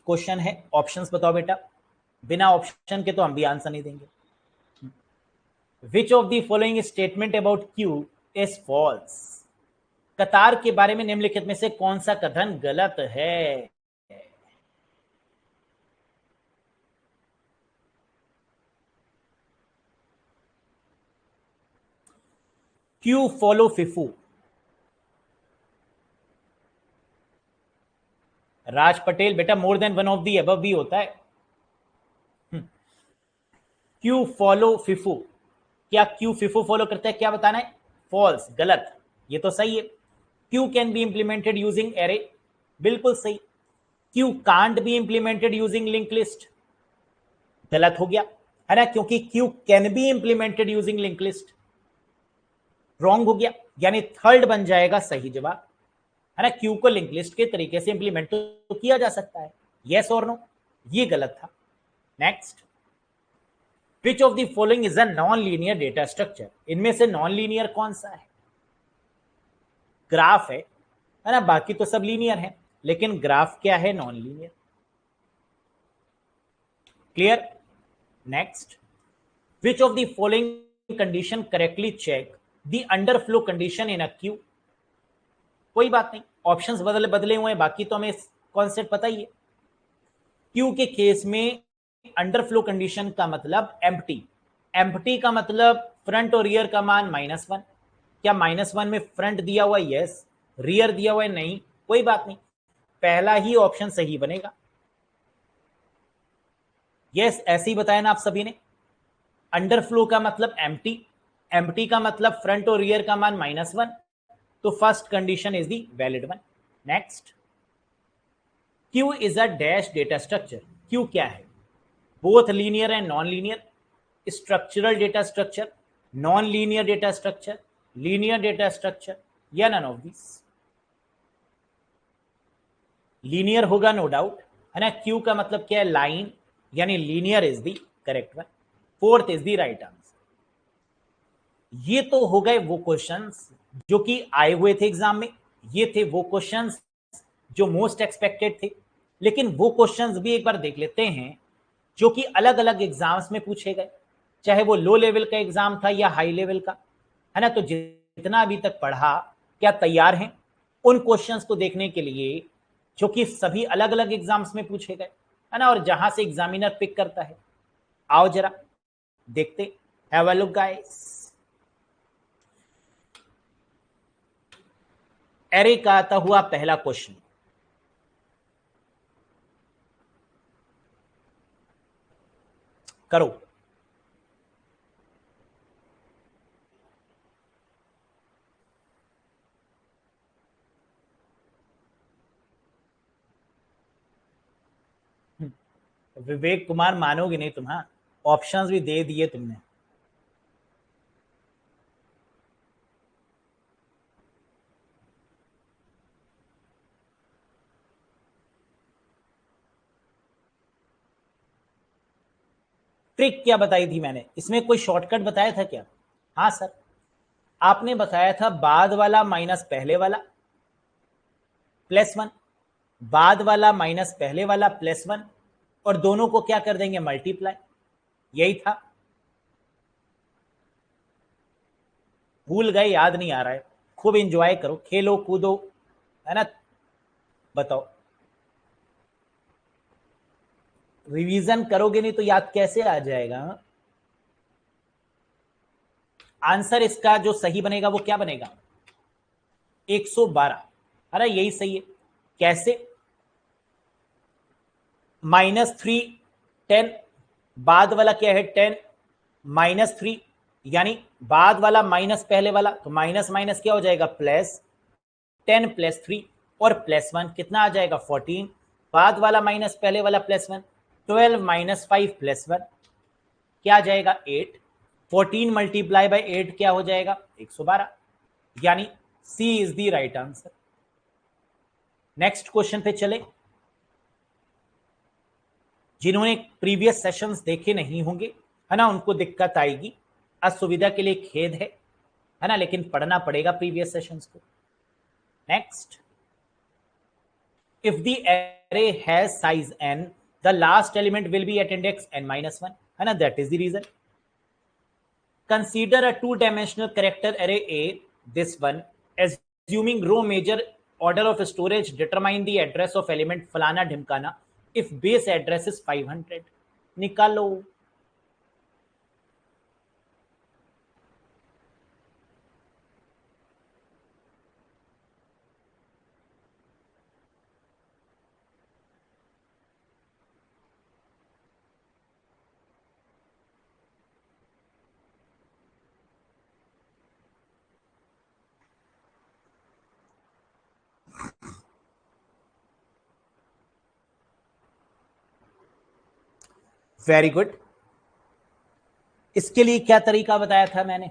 क्वेश्चन है। ऑप्शंस बताओ बेटा, बिना ऑप्शन के तो हम भी आंसर नहीं देंगे। Which of the following statement about queue is false? कतार के बारे में निम्नलिखित में से कौन सा कथन गलत है? Queue follow FIFO. Raj Patel बेटा, more than one of the above भी होता है। क्यू फॉलो फिफू, क्या क्यू फिफू फॉलो करता है? क्या बताना है? फॉल्स, गलत। ये तो सही है। Q can be implemented using array, बिल्कुल सही। Q can't be implemented using link list, गलत हो गया, है ना, क्योंकि Q can be implemented using link list, wrong हो गया, यानी थर्ड बन जाएगा सही जवाब, है ना। क्यू को लिंक लिस्ट के तरीके से इंप्लीमेंट तो किया जा सकता है, यस और नो, ये गलत था। Next, which of the following is a non linear data structure? इनमें से नॉन लीनियर कौन सा है? ग्राफ है ना, बाकी तो सब लीनियर है, लेकिन ग्राफ क्या है? Non linear. Clear? Next, which of the following condition correctly check the underflow condition in a queue? कोई बात नहीं, ऑप्शंस बदले बदले हुए हैं, बाकी तो हमें कॉन्सेप्ट पता ही है। क्यू के केस में अंडरफ्लो कंडीशन का मतलब एम्प्टी, एम्प्टी का मतलब फ्रंट और रियर का मान -1। क्या -1 में फ्रंट दिया हुआ है? यस। रियर दिया हुआ है? नहीं। कोई बात नहीं, पहला ही ऑप्शन सही बनेगा। यस, ऐसे ही बताया ना आप सभी ने। अंडरफ्लो का मतलब एम्प्टी, एम्प्टी का मतलब फ्रंट और रियर का मान -1, तो first condition is the valid one. Next, Q is a dash data structure. Q क्या है? Both linear and non linear, structural data structure, non linear data structure, linear data structure, या none of this? Linear होगा no doubt, है ना। Q का मतलब क्या है? लाइन, यानी linear is the correct one. Fourth is the right answer. ये तो हो गए वो क्वेश्चंस जो कि आए हुए थे एग्जाम में, ये थे वो क्वेश्चंस जो मोस्ट एक्सपेक्टेड थे। लेकिन वो क्वेश्चंस भी एक बार देख लेते हैं जो कि अलग अलग एग्जाम्स में पूछे गए, चाहे वो लो लेवल का एग्जाम था या हाई लेवल का, है ना। तो जितना अभी तक पढ़ा, क्या तैयार हैं उन क्वेश्चंस को देखने के लिए जो कि सभी अलग अलग एग्जाम्स में पूछे गए, है ना, और जहां से एग्जामिनर पिक करता है? आओ जरा देखते, have a look guys. Array का आता हुआ पहला क्वेश्चन, करो। विवेक कुमार मानोगे नहीं तुम, हाँ, ऑप्शंस भी दे दिए तुमने। ट्रिक क्या बताई थी मैंने? इसमें कोई शॉर्टकट बताया था क्या? हाँ सर, आपने बताया था बाद वाला माइनस पहले वाला +1, बाद वाला माइनस पहले वाला +1, और दोनों को क्या कर देंगे? मल्टीप्लाई। यही था, भूल गए, याद नहीं आ रहा है। खूब एंजॉय करो, खेलो कूदो, है ना। बताओ, रिवीजन करोगे नहीं तो याद कैसे आ जाएगा? आंसर इसका जो सही बनेगा वो क्या बनेगा? 112। अरे यही सही है। कैसे? -3, 10, बाद वाला क्या है? 10, -3, यानी बाद वाला माइनस पहले वाला, तो माइनस माइनस क्या हो जाएगा? प्लस। 10 + 3 और +1 कितना आ जाएगा? 14। बाद वाला माइनस पहले वाला +1, 12 - 5 +1 क्या आ जाएगा? 8। 14 × 8 क्या हो जाएगा? 112, यानी C is the right answer. Next question पे चले। जिन्होंने प्रीवियस सेशंस देखे नहीं होंगे है ना, उनको दिक्कत आएगी, असुविधा के लिए खेद है ना, लेकिन पढ़ना पड़ेगा प्रीवियस सेशंस को। Next, if the array has size n, the last element will be at index n-1, है ना, that is the reason. Consider a two-dimensional character array A, this one, assuming row major order of storage determine the address of element falana dhimkana if base address is 500. निकालो। Very good. इसके लिए क्या तरीका बताया था मैंने,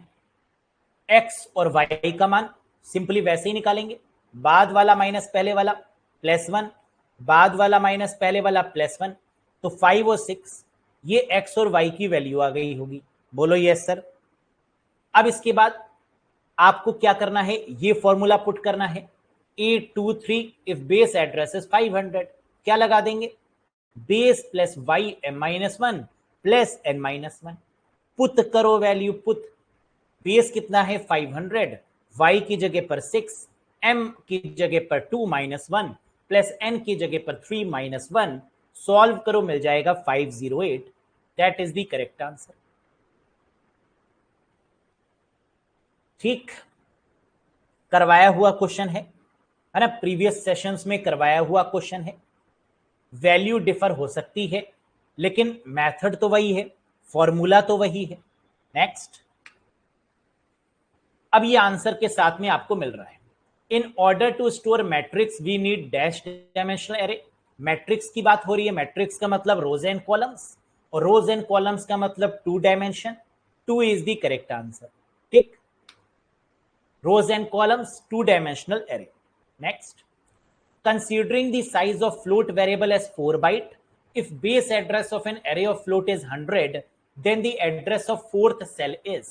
x और y का मान सिंपली वैसे ही निकालेंगे, बाद वाला माइनस पहले वाला +1, बाद वाला माइनस पहले वाला +1, तो 5 और 6 ये x और y की वैल्यू आ गई होगी। बोलो यस सर। अब इसके बाद आपको क्या करना है, ये फॉर्मूला पुट करना है, A23 if base address is 500, क्या लगा देंगे, base plus Y m-1 plus n-1, put करो वैल्यू, पुट, बेस कितना है 500, y की जगह पर 6, m की जगह पर 2 - 1 प्लस n की जगह पर 3 - 1, सॉल्व करो, मिल जाएगा 508, that is the correct answer. ठीक, करवाया हुआ क्वेश्चन है ना, प्रीवियस सेशंस में करवाया हुआ क्वेश्चन है, वैल्यू डिफर हो सकती है लेकिन मेथड तो वही है, फॉर्मूला तो वही है। नेक्स्ट, अब ये आंसर के साथ में आपको मिल रहा है, in order to store matrix we need dash dimensional array. Matrix की बात हो रही है, मैट्रिक्स का मतलब रोज एंड कॉलम्स, और रोज एंड कॉलम्स का मतलब 2 dimension, 2 is the correct answer. ठीक, rows and columns, 2-dimensional array. Next, considering the size of float variable as 4 byte, if base address of an array of float is 100, then the address of fourth cell is,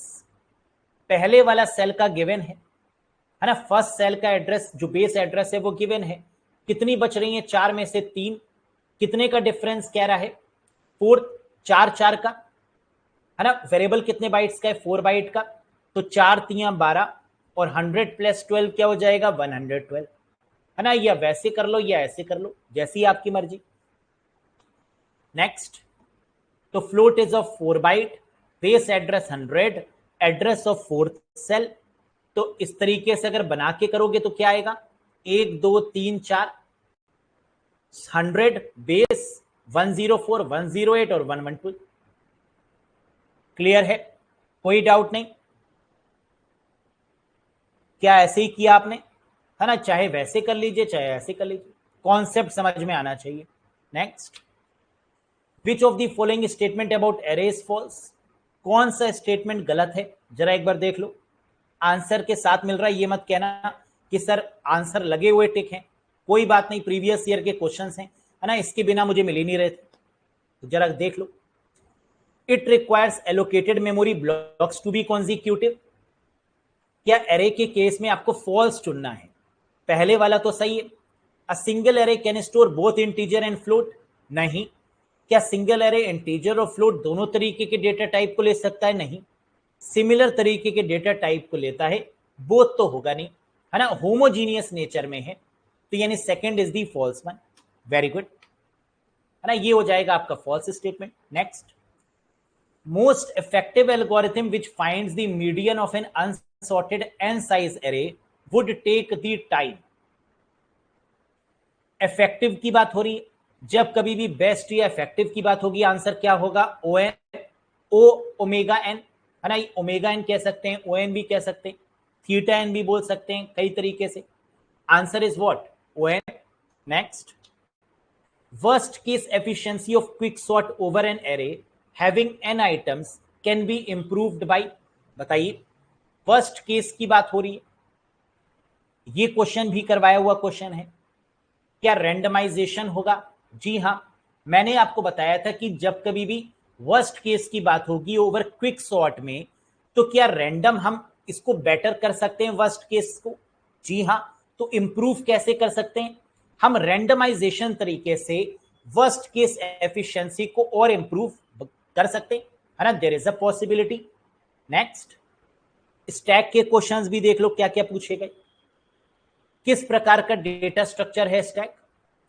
पहले वाला cell का given है ना, first cell का address जो base address है वो given है, कितनी बच रही है, 4 में से 3, कितने का डिफरेंस कह रहा है, 4, 4 का, है ना, वेरिएबल कितने बाइट्स का है, 4 बाइट का, तो 4 3 12 और 100 + 12 क्या हो जाएगा, 112, है ना, या वैसे कर लो या ऐसे कर लो, जैसी आपकी मर्जी। नेक्स्ट, तो float is of 4 byte, base address 100, address of fourth cell, तो इस तरीके से अगर बना के करोगे तो क्या आएगा, 1 2 3 4, 100 बेस 104 108 और 112। क्लियर है, कोई डाउट नहीं, क्या ऐसे ही किया आपने, है ना, चाहे वैसे कर लीजिए चाहे ऐसे कर लीजिए, कॉन्सेप्ट समझ में आना चाहिए। Next, which of the following statement about array is false, कौन सा स्टेटमेंट गलत है, जरा एक बार देख लो, आंसर के साथ मिल रहा है, ये मत कहना कि सर आंसर लगे हुए टिक हैं, कोई बात नहीं, प्रीवियस ईयर के क्वेश्चंस हैं, है ना, इसके बिना मुझे मिल ही नहीं रहे थे, तो जरा देख लो। It requires allocated memory blocks to be contiguous, क्या एरे के केस में आपको फॉल्स चुनना है, पहले वाला तो सही है। A single array can store both integer and float, नहीं। क्या सिंगल एरे इंटीजर और फ्लोट दोनों तरीके के डेटा टाइप को ले सकता है, नहीं। सिमिलर तरीके के डेटा टाइप को लेता है, बोथ तो होगा नहीं, है ना, होमोजीनियस नेचर में है, तो यानी second is the false one. Very good, है ना, ये हो जाएगा आपका false statement. Next, most effective algorithm which finds the median of an unsorted n size array would take the time. Effective की बात हो रही है, जब कभी भी बेस्ट या इफेक्टिव की बात होगी, आंसर क्या होगा, ओ एन, ओ ओमेगा एन, है ना, ओमेगा एन कह सकते हैं, ओ एन भी कह सकते हैं, थीटा एन भी बोल सकते हैं, कई तरीके से, answer is what, O N. Next, worst case efficiency of quick sort over an array having n items can be improved by, बताइए, वर्स्ट केस की बात हो रही है, ये क्वेश्चन भी करवाया हुआ क्वेश्चन है, क्या रैंडमाइजेशन होगा, जी हां, मैंने आपको बताया था कि जब कभी भी वर्स्ट केस की बात होगी ओवर क्विक सॉर्ट में, तो क्या रैंडम हम इसको बेटर कर सकते हैं वर्स्ट केस को? जी हाँ। तो इंप्रूव कैसे कर सकते हैं? हम रैंडमाइजेशन तरीके से वर्स्ट केस एफिशिएंसी को और इंप्रूव कर सकते हैं, है ना। There is a possibility. Next, stack के क्वेश्चंस भी देख लो क्या क्या पूछे गए। किस प्रकार का डेटा स्ट्रक्चर है स्टैक?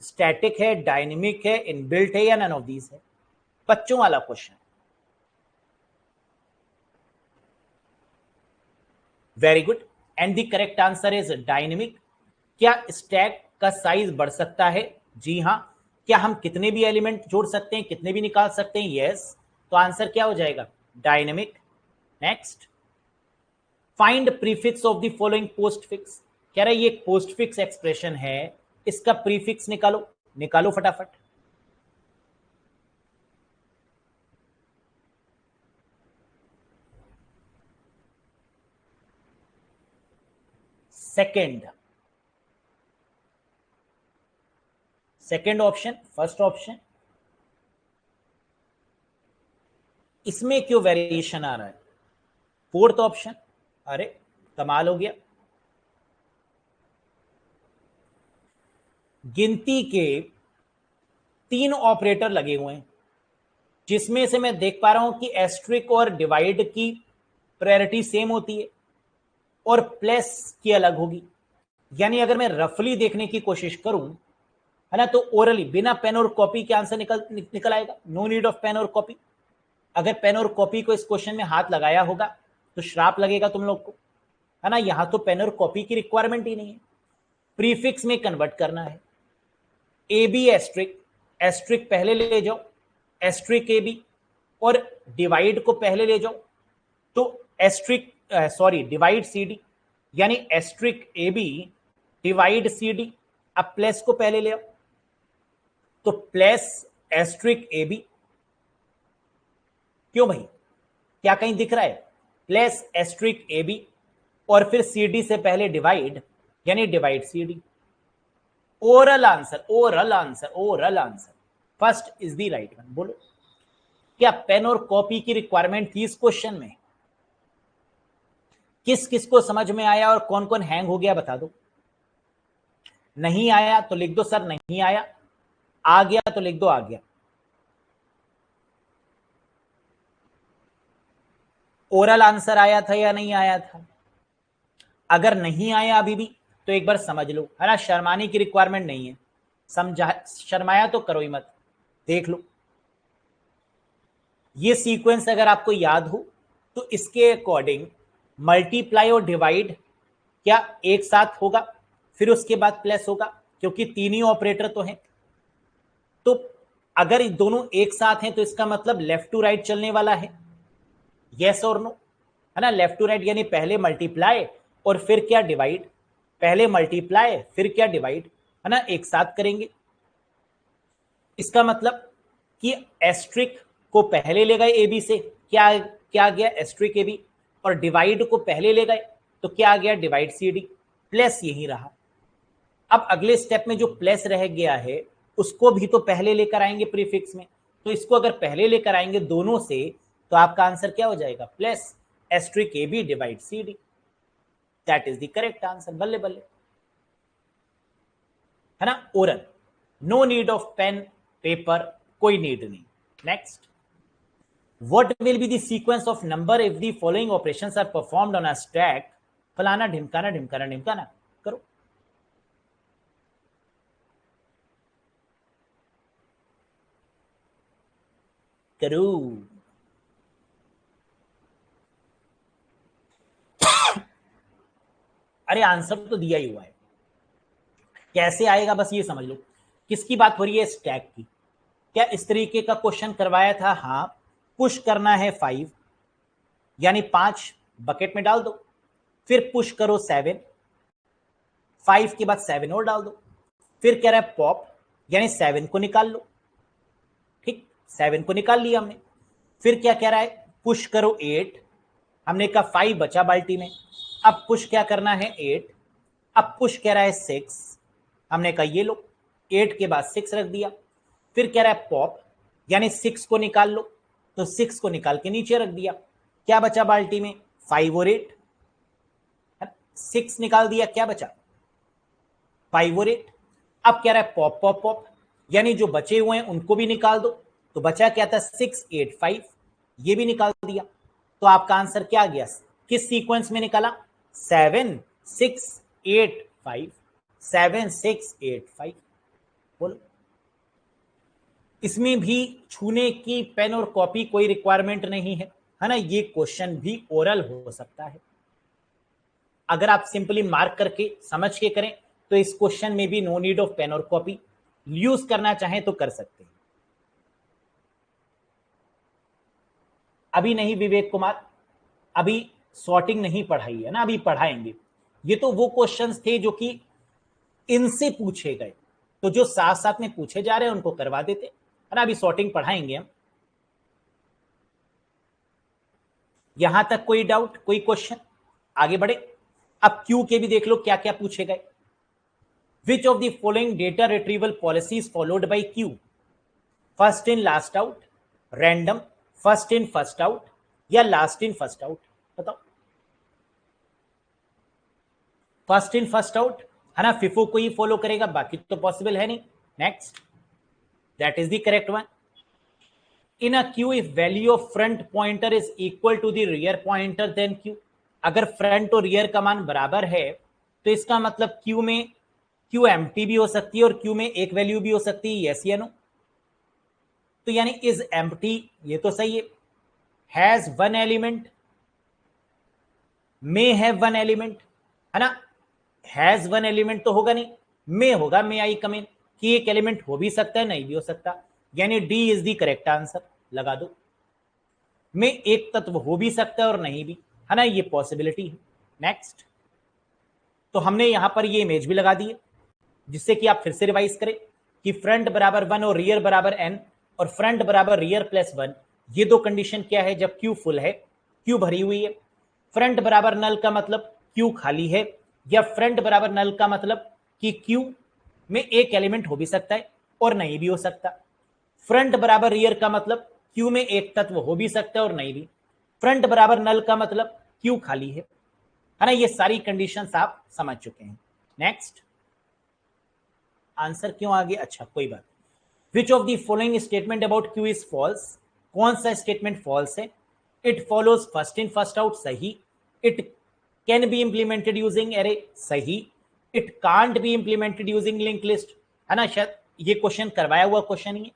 स्टैटिक है, डायनेमिक है, इनबिल्ट है, या नन ऑफ दीज है? बच्चों वाला question. Very good, and the correct answer is dynamic. क्या स्टैक का साइज बढ़ सकता है? जी हाँ। क्या हम कितने भी एलिमेंट जोड़ सकते हैं, कितने भी निकाल सकते हैं? यस। तो आंसर क्या हो जाएगा? Dynamic. Next, find prefix of the following postfix. कह रहा है ये एक पोस्टफिक्स एक्सप्रेशन है, इसका प्रीफिक्स निकालो। निकालो फटाफट। Second, second option, first option. इसमें क्यों वेरिएशन आ रहा है? Fourth option. अरे कमाल हो गया। गिनती के 3 ऑपरेटर लगे हुए हैं, जिसमें से मैं देख पा रहा हूं कि एस्ट्रिक और डिवाइड की प्रायोरिटी सेम होती है और प्लस की अलग होगी। यानी अगर मैं रफली देखने की कोशिश करूं, है ना, तो ओरली बिना पेन और कॉपी के आंसर निकल आएगा। नो नीड ऑफ पेन और कॉपी। अगर पेन और कॉपी को इस क्वेश्चन में हाथ लगाया होगा तो श्राप लगेगा तुम लोग को, है ना। यहां तो पेन और कॉपी की रिक्वायरमेंट ही नहीं है, प्रीफिक्स में कन्वर्ट करना है। ए बी एस्ट्रिक, एस्ट्रिक पहले ले जाओ, एस्ट्रिक ए बी, और डिवाइड को पहले ले जाओ तो asterisk sorry divide C D, यानी asterisk A B divide C D. अब प्लस को पहले ले आओ तो प्लस एस्ट्रिक ए बी। क्यों भाई, क्या कहीं दिख रहा है? प्लस एस्ट्रिक ए बी और फिर सी डी से पहले डिवाइड, यानी divide C D. Oral answer, oral answer, oral answer, first is the right one. बोलो, क्या पेन और कॉपी की रिक्वायरमेंट थी इस क्वेश्चन में? किस किस को समझ में आया और कौन कौन हैंग हो गया बता दो। नहीं आया तो लिख दो सर नहीं आया, आ गया तो लिख दो आ गया। ओरल आंसर आया था या नहीं आया था? अगर नहीं आया अभी भी तो एक बार समझ लो, है ना। शर्माने की रिक्वायरमेंट नहीं है, समझा। शर्माया तो करो ही मत। देख लो, ये सीक्वेंस अगर आपको याद हो तो इसके अकॉर्डिंग मल्टीप्लाई और डिवाइड क्या एक साथ होगा, फिर उसके बाद प्लस होगा, क्योंकि तीन ही ऑपरेटर तो हैं। तो अगर दोनों एक साथ हैं तो इसका मतलब लेफ्ट टू राइट चलने वाला है। यस और नो, है ना। लेफ्ट टू राइट यानी पहले मल्टीप्लाई और फिर क्या डिवाइड, पहले मल्टीप्लाई फिर क्या डिवाइड, है ना, एक साथ करेंगे। इसका मतलब कि एस्ट्रिक को पहले ले गए ए बी से, क्या क्या गया एस्ट्रिक ए बी, और डिवाइड को पहले ले गए तो क्या आ गया डिवाइड सी डी, प्लस यही रहा। अब अगले स्टेप में जो प्लस रह गया है उसको भी तो पहले लेकर आएंगे प्रीफिक्स में, तो इसको अगर पहले लेकर आएंगे दोनों से तो आपका आंसर क्या हो जाएगा? Plus asterisk A B divide C D. That is the correct answer. बल्ले बल्ले, है ना। Oral, no need of pen paper, कोई नीड नहीं। Next, what will be the sequence of number if the following operations are performed on a stack? फलाना ढिमकाना ढिमकाना ढिमकाना करो। करो। अरे आंसर तो दिया ही हुआ है, कैसे आएगा बस ये समझ लो। किसकी बात हो रही है? स्टैक की। क्या इस तरीके का क्वेश्चन करवाया था? हाँ। पुश करना है 5, यानी 5 बकेट में डाल दो, फिर पुश करो 7, 5 के बाद 7 और डाल दो, फिर कह रहा है पॉप, यानी 7 को निकाल लो। ठीक, 7 को निकाल लिया हमने। फिर क्या कह रहा है? पुश करो 8, हमने कहा 5 बचा बाल्टी में। अब पुश क्या करना है? 8। अब पुश कह रहा है 6, हमने कहा ये लो, 8 के बाद 6 रख दिया। फिर कह रहा है पॉप, यानी 6 को निकाल लो, तो 6 को निकाल के नीचे रख दिया, क्या बचा बाल्टी में? 5 और 8। 6 निकाल दिया, क्या बचा? 5 और 8। अब कह रहा है पॉप पॉप पॉप, यानी जो बचे हुए हैं उनको भी निकाल दो। तो बचा क्या था? 6 8 5, ये भी निकाल दिया। तो आपका आंसर क्या आ गया? किस सीक्वेंस में निकाला? 7 6 8 5, 7 6 8 5। बोलो, इसमें भी छूने की पेन और कॉपी कोई रिक्वायरमेंट नहीं है ना। ये क्वेश्चन भी ओरल हो सकता है। अगर आप सिंपली मार्क करके समझ के करें तो इस क्वेश्चन में भी नो नीड ऑफ पेन और कॉपी, यूज करना चाहें तो कर सकते हैं। अभी नहीं विवेक कुमार, अभी सॉर्टिंग नहीं पढ़ाई है ना, अभी पढ़ाएंगे। ये तो वो क्वेश्चंस थे जो कि इनसे पूछे गए, तो जो साथ साथ में पूछे जा रहे हैं उनको करवा देते है ना। अभी सॉर्टिंग पढ़ाएंगे हम। यहां तक कोई डाउट, कोई क्वेश्चन? आगे बढ़े। अब क्यू के भी देख लो क्या क्या पूछे गए। Which of the following data retrieval policies followed by Q? First in last out, random, first in first out, या लास्ट इन फर्स्ट आउट? बताओ। फर्स्ट इन फर्स्ट आउट है ना, फिफो को ही फॉलो करेगा, बाकी तो पॉसिबल है नहीं। Next, that is the correct one. In a queue if value of front pointer is equal to the rear pointer then queue. अगर फ्रंट और रियर का मान बराबर है तो इसका मतलब क्यू में क्यू एम्प्टी भी हो सकती है और क्यू में एक वैल्यू भी हो सकती है, यस या नो? तो यानी इज एम्प्टी, ये तो सही है। Has one element, may have one element, है ना। हैज वन एलिमेंट तो होगा नहीं, मे होगा, मे आई कम इन, कि एक एलिमेंट हो भी सकता है नहीं भी हो सकता, यानी D is the correct answer. लगा दो। में एक तत्व हो भी सकता है और नहीं भी, है ना, ये पॉसिबिलिटी है। नेक्स्ट, तो हमने यहां पर ये इमेज भी लगा दी है जिससे कि आप फिर से रिवाइज करें कि फ्रंट बराबर 1 और रियर बराबर n और फ्रंट बराबर रियर प्लस 1, ये दो कंडीशन क्या है जब क्यू फुल है, क्यू भरी हुई है। फ्रंट बराबर नल का मतलब क्यू खाली है, या फ्रंट बराबर नल का मतलब कि क्यू में एक एलिमेंट हो भी सकता है और नहीं भी हो सकता। फ्रंट बराबर रियर का मतलब क्यू में एक तत्व हो भी सकता है और नहीं भी। फ्रंट बराबर नल का मतलब क्यू खाली है ना। ये सारी कंडीशंस आप समझ चुके हैं। नेक्स्ट, आंसर क्यों आ गया? अच्छा कोई बात। Which of the following statement about queue is false? कौन सा स्टेटमेंट फॉल्स है? It follows first in first out, सही। It can be implemented using array, सही। It can't be implemented using link list, है ना। शायद ये क्वेश्चन करवाया हुआ क्वेश्चन ही है,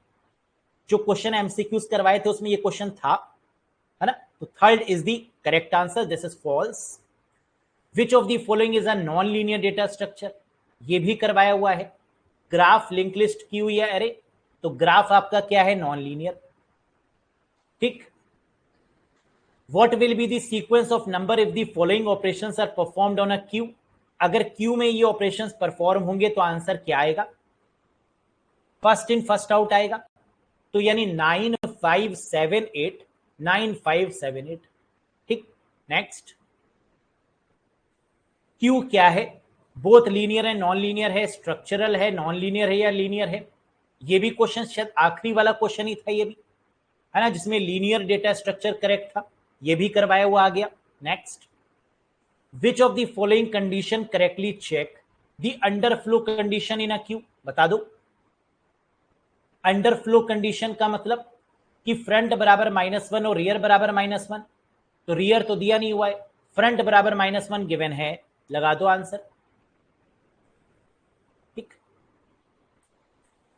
जो क्वेश्चन एमसीक्यूज करवाए थे उसमें ये क्वेश्चन था, है ना। तो third is the correct answer, this is false. Which of the following is a non linear data structure? ये भी करवाया हुआ है। ग्राफ, लिंक लिस्ट, क्यू या एरे? तो ग्राफ आपका क्या है? Non linear. ठीक। What will be the sequence of number if the following operations are performed on a queue? अगर क्यू में ये ऑपरेशंस परफॉर्म होंगे तो आंसर क्या आएगा? फर्स्ट इन फर्स्ट आउट आएगा। तो यानी 9 5 7 8, 9 5 7 8। ठीक। नेक्स्ट, क्यू क्या है? बोथ लीनियर है, नॉन लीनियर है, स्ट्रक्चरल है, नॉन लीनियर है या लीनियर है? ये भी क्वेश्चन शायद आखिरी वाला क्वेश्चन ही था ये भी, है ना, जिसमें लीनियर डेटा स्ट्रक्चर करेक्ट था। ये भी करवाया हुआ आ गया। Next, which of the following condition correctly check the underflow condition in a queue? बता दो। अंडरफ्लो कंडीशन का मतलब कि फ्रंट बराबर -1 और रियर बराबर -1, तो रियर तो दिया नहीं हुआ है, फ्रंट बराबर -1 गिवन है, लगा दो आंसर। ठीक।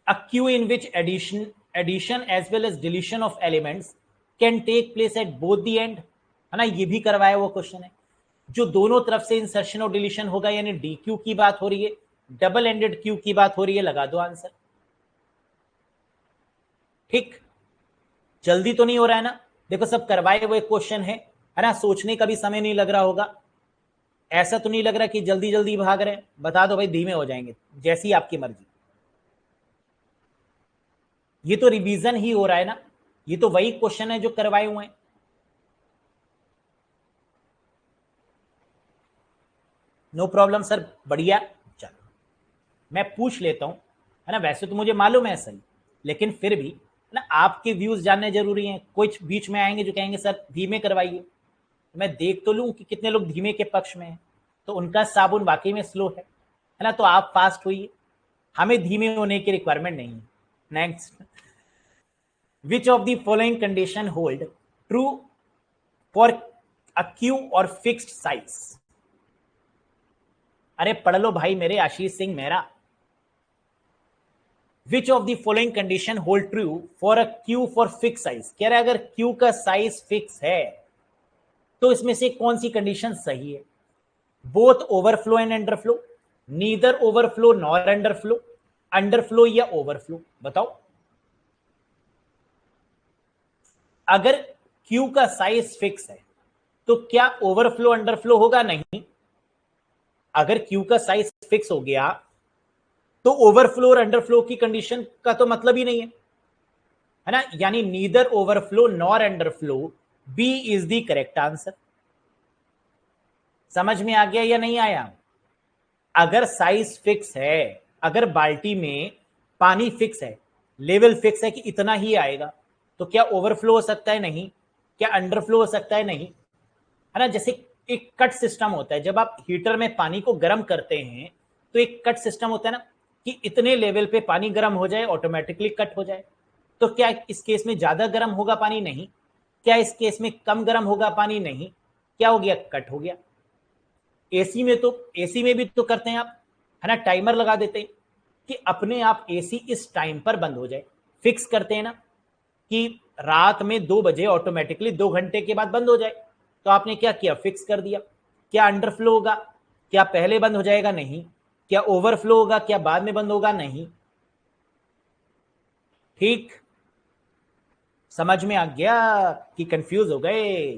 A queue in which addition as well as deletion of elements can take place at both the end, है ना, ये भी करवाया हुआ क्वेश्चन है। जो दोनों तरफ से इंसर्शन और डिलीशन होगा, यानी डी क्यू की बात हो रही है, डबल एंडेड क्यू की बात हो रही है, लगा दो आंसर। ठीक। जल्दी तो नहीं हो रहा है ना? देखो सब करवाए हुए क्वेश्चन है ना, सोचने का भी समय नहीं लग रहा होगा। ऐसा तो नहीं लग रहा कि जल्दी जल्दी भाग रहे हैं? बता दो भाई, धीमे हो जाएंगे, जैसी आपकी मर्जी। ये तो रिवीजन ही हो रहा है ना, ये तो वही क्वेश्चन है जो करवाए हुए हैं। नो प्रॉब्लम सर, बढ़िया। चलो मैं पूछ लेता हूं, है ना, वैसे तो मुझे मालूम है सही, लेकिन फिर भी ना, आपके व्यूज जानने जरूरी हैं। कुछ बीच में आएंगे जो कहेंगे सर धीमे करवाइए, तो मैं देख तो लूं कि कितने लोग धीमे के पक्ष में हैं, तो उनका साबुन वाकई में स्लो है ना, तो आप फास्ट होइए, हमें धीमे होने की रिक्वायरमेंट नहीं है। Next, which of the following condition hold true for a queue और फिक्स्ड साइज? अरे पढ़ लो भाई मेरे Ashish Singh Mehra. Which of the following condition hold true for a queue for fix size? कह रहा है अगर क्यू का साइज फिक्स है तो इसमें से कौन सी कंडीशन सही है? Both overflow and underflow, neither overflow nor underflow, underflow या ओवरफ्लो, बताओ। अगर क्यू का साइज फिक्स है तो क्या ओवरफ्लो अंडरफ्लो होगा? नहीं। अगर क्यू का साइज फिक्स हो गया तो ओवरफ्लो और अंडरफ्लो की कंडीशन का तो मतलब ही नहीं है ना, यानी neither overflow nor underflow, B is the correct answer. समझ में आ गया या नहीं आया? अगर साइज फिक्स है, अगर बाल्टी में पानी फिक्स है, लेवल फिक्स है कि इतना ही आएगा, तो क्या ओवरफ्लो हो सकता है? नहीं। क्या अंडरफ्लो हो सकता है? नहीं, है ना। जैसे एक कट सिस्टम होता है, जब आप हीटर में पानी को गर्म करते हैं तो एक कट सिस्टम होता है ना, कि इतने लेवल पे पानी गर्म हो जाए ऑटोमेटिकली कट हो जाए। तो क्या इस केस में ज्यादा गर्म होगा पानी? नहीं। क्या इस केस में कम गर्म होगा पानी? नहीं। क्या हो गया? कट हो गया। एसी में तो, एसी में भी तो करते हैं आप, है ना, टाइमर लगा देते हैं कि अपने आप एसी इस टाइम पर बंद हो जाए, फिक्स करते हैं ना कि रात में 2 बजे ऑटोमेटिकली 2 घंटे के बाद बंद हो जाए। तो आपने क्या किया? फिक्स कर दिया। क्या अंडरफ्लो होगा? क्या पहले बंद हो जाएगा? नहीं। क्या ओवरफ्लो होगा? क्या बाद में बंद होगा? नहीं। ठीक, समझ में आ गया कि कंफ्यूज हो गए?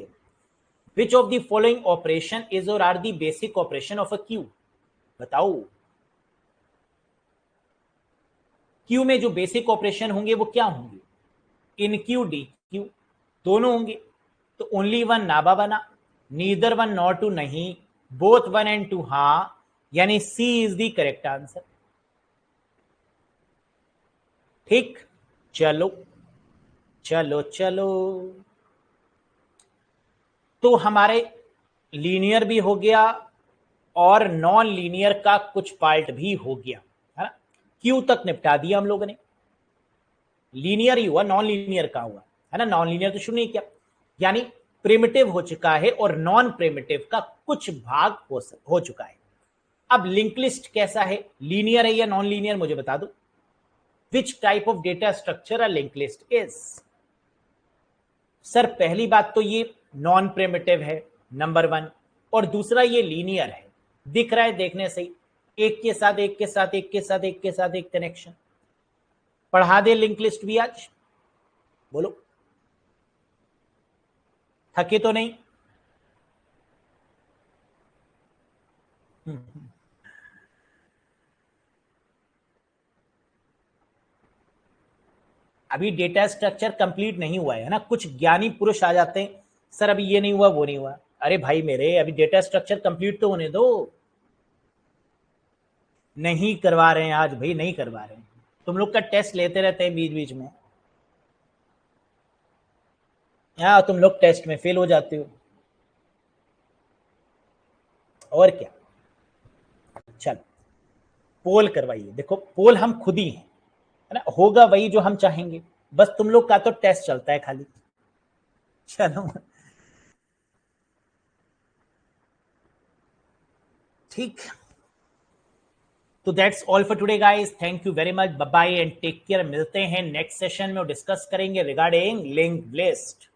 Which of the following operation is और are the basic operation of a queue? बताओ। क्यू में जो बेसिक ऑपरेशन होंगे वो क्या होंगे? इन क्यू डी क्यू दोनों होंगे। तो ओनली वन नाबा बना, नीदर वन नॉर टू नहीं, बोथ वन एंड टू हाँ, यानी C is the correct answer. ठीक, चलो चलो चलो, तो हमारे लीनियर भी हो गया और नॉन लीनियर का कुछ पार्ट भी हो गया, है ना। क्यू तक निपटा दिया हम लोगों ने, लीनियर ही हुआ, नॉन लीनियर का हुआ, है ना। नॉन लीनियर तो शुरू नहीं किया, यानी प्रिमिटिव हो चुका है और नॉन प्रिमिटिव का कुछ भाग हो चुका है। अब लिंक लिस्ट कैसा है, लीनियर है या नॉन लीनियर, मुझे बता दो। Which type of data structure a link list is? Sir पहली बात तो ये नॉन प्रिमिटिव है, नंबर 1, और दूसरा ये लीनियर है। दिख रहा है देखने से ही, एक के साथ एक के साथ एक के साथ एक के साथ एक कनेक्शन। पढ़ा दे लिंक लिस्ट भी आज? बोलो, थके तो नहीं? अभी डेटा स्ट्रक्चर कंप्लीट नहीं हुआ है ना, कुछ ज्ञानी पुरुष आ जाते हैं, सर अभी ये नहीं हुआ वो नहीं हुआ। अरे भाई मेरे, अभी डेटा स्ट्रक्चर कंप्लीट तो होने दो। नहीं करवा रहे हैं आज भाई, नहीं करवा रहे हैं। तुम लोग का टेस्ट लेते रहते हैं बीच बीच में, हाँ तुम लोग टेस्ट में फेल हो जाते हो, और क्या। चल, पोल करवाइए। देखो पोल हम खुद ही हैं, है ना, होगा वही जो हम चाहेंगे, बस तुम लोग का तो टेस्ट चलता है खाली। चलो, ठीक, तो that's all for today guys, thank you very much, bye bye and take care. मिलते हैं नेक्स्ट सेशन में और डिस्कस करेंगे रिगार्डिंग लिंक लिस्ट।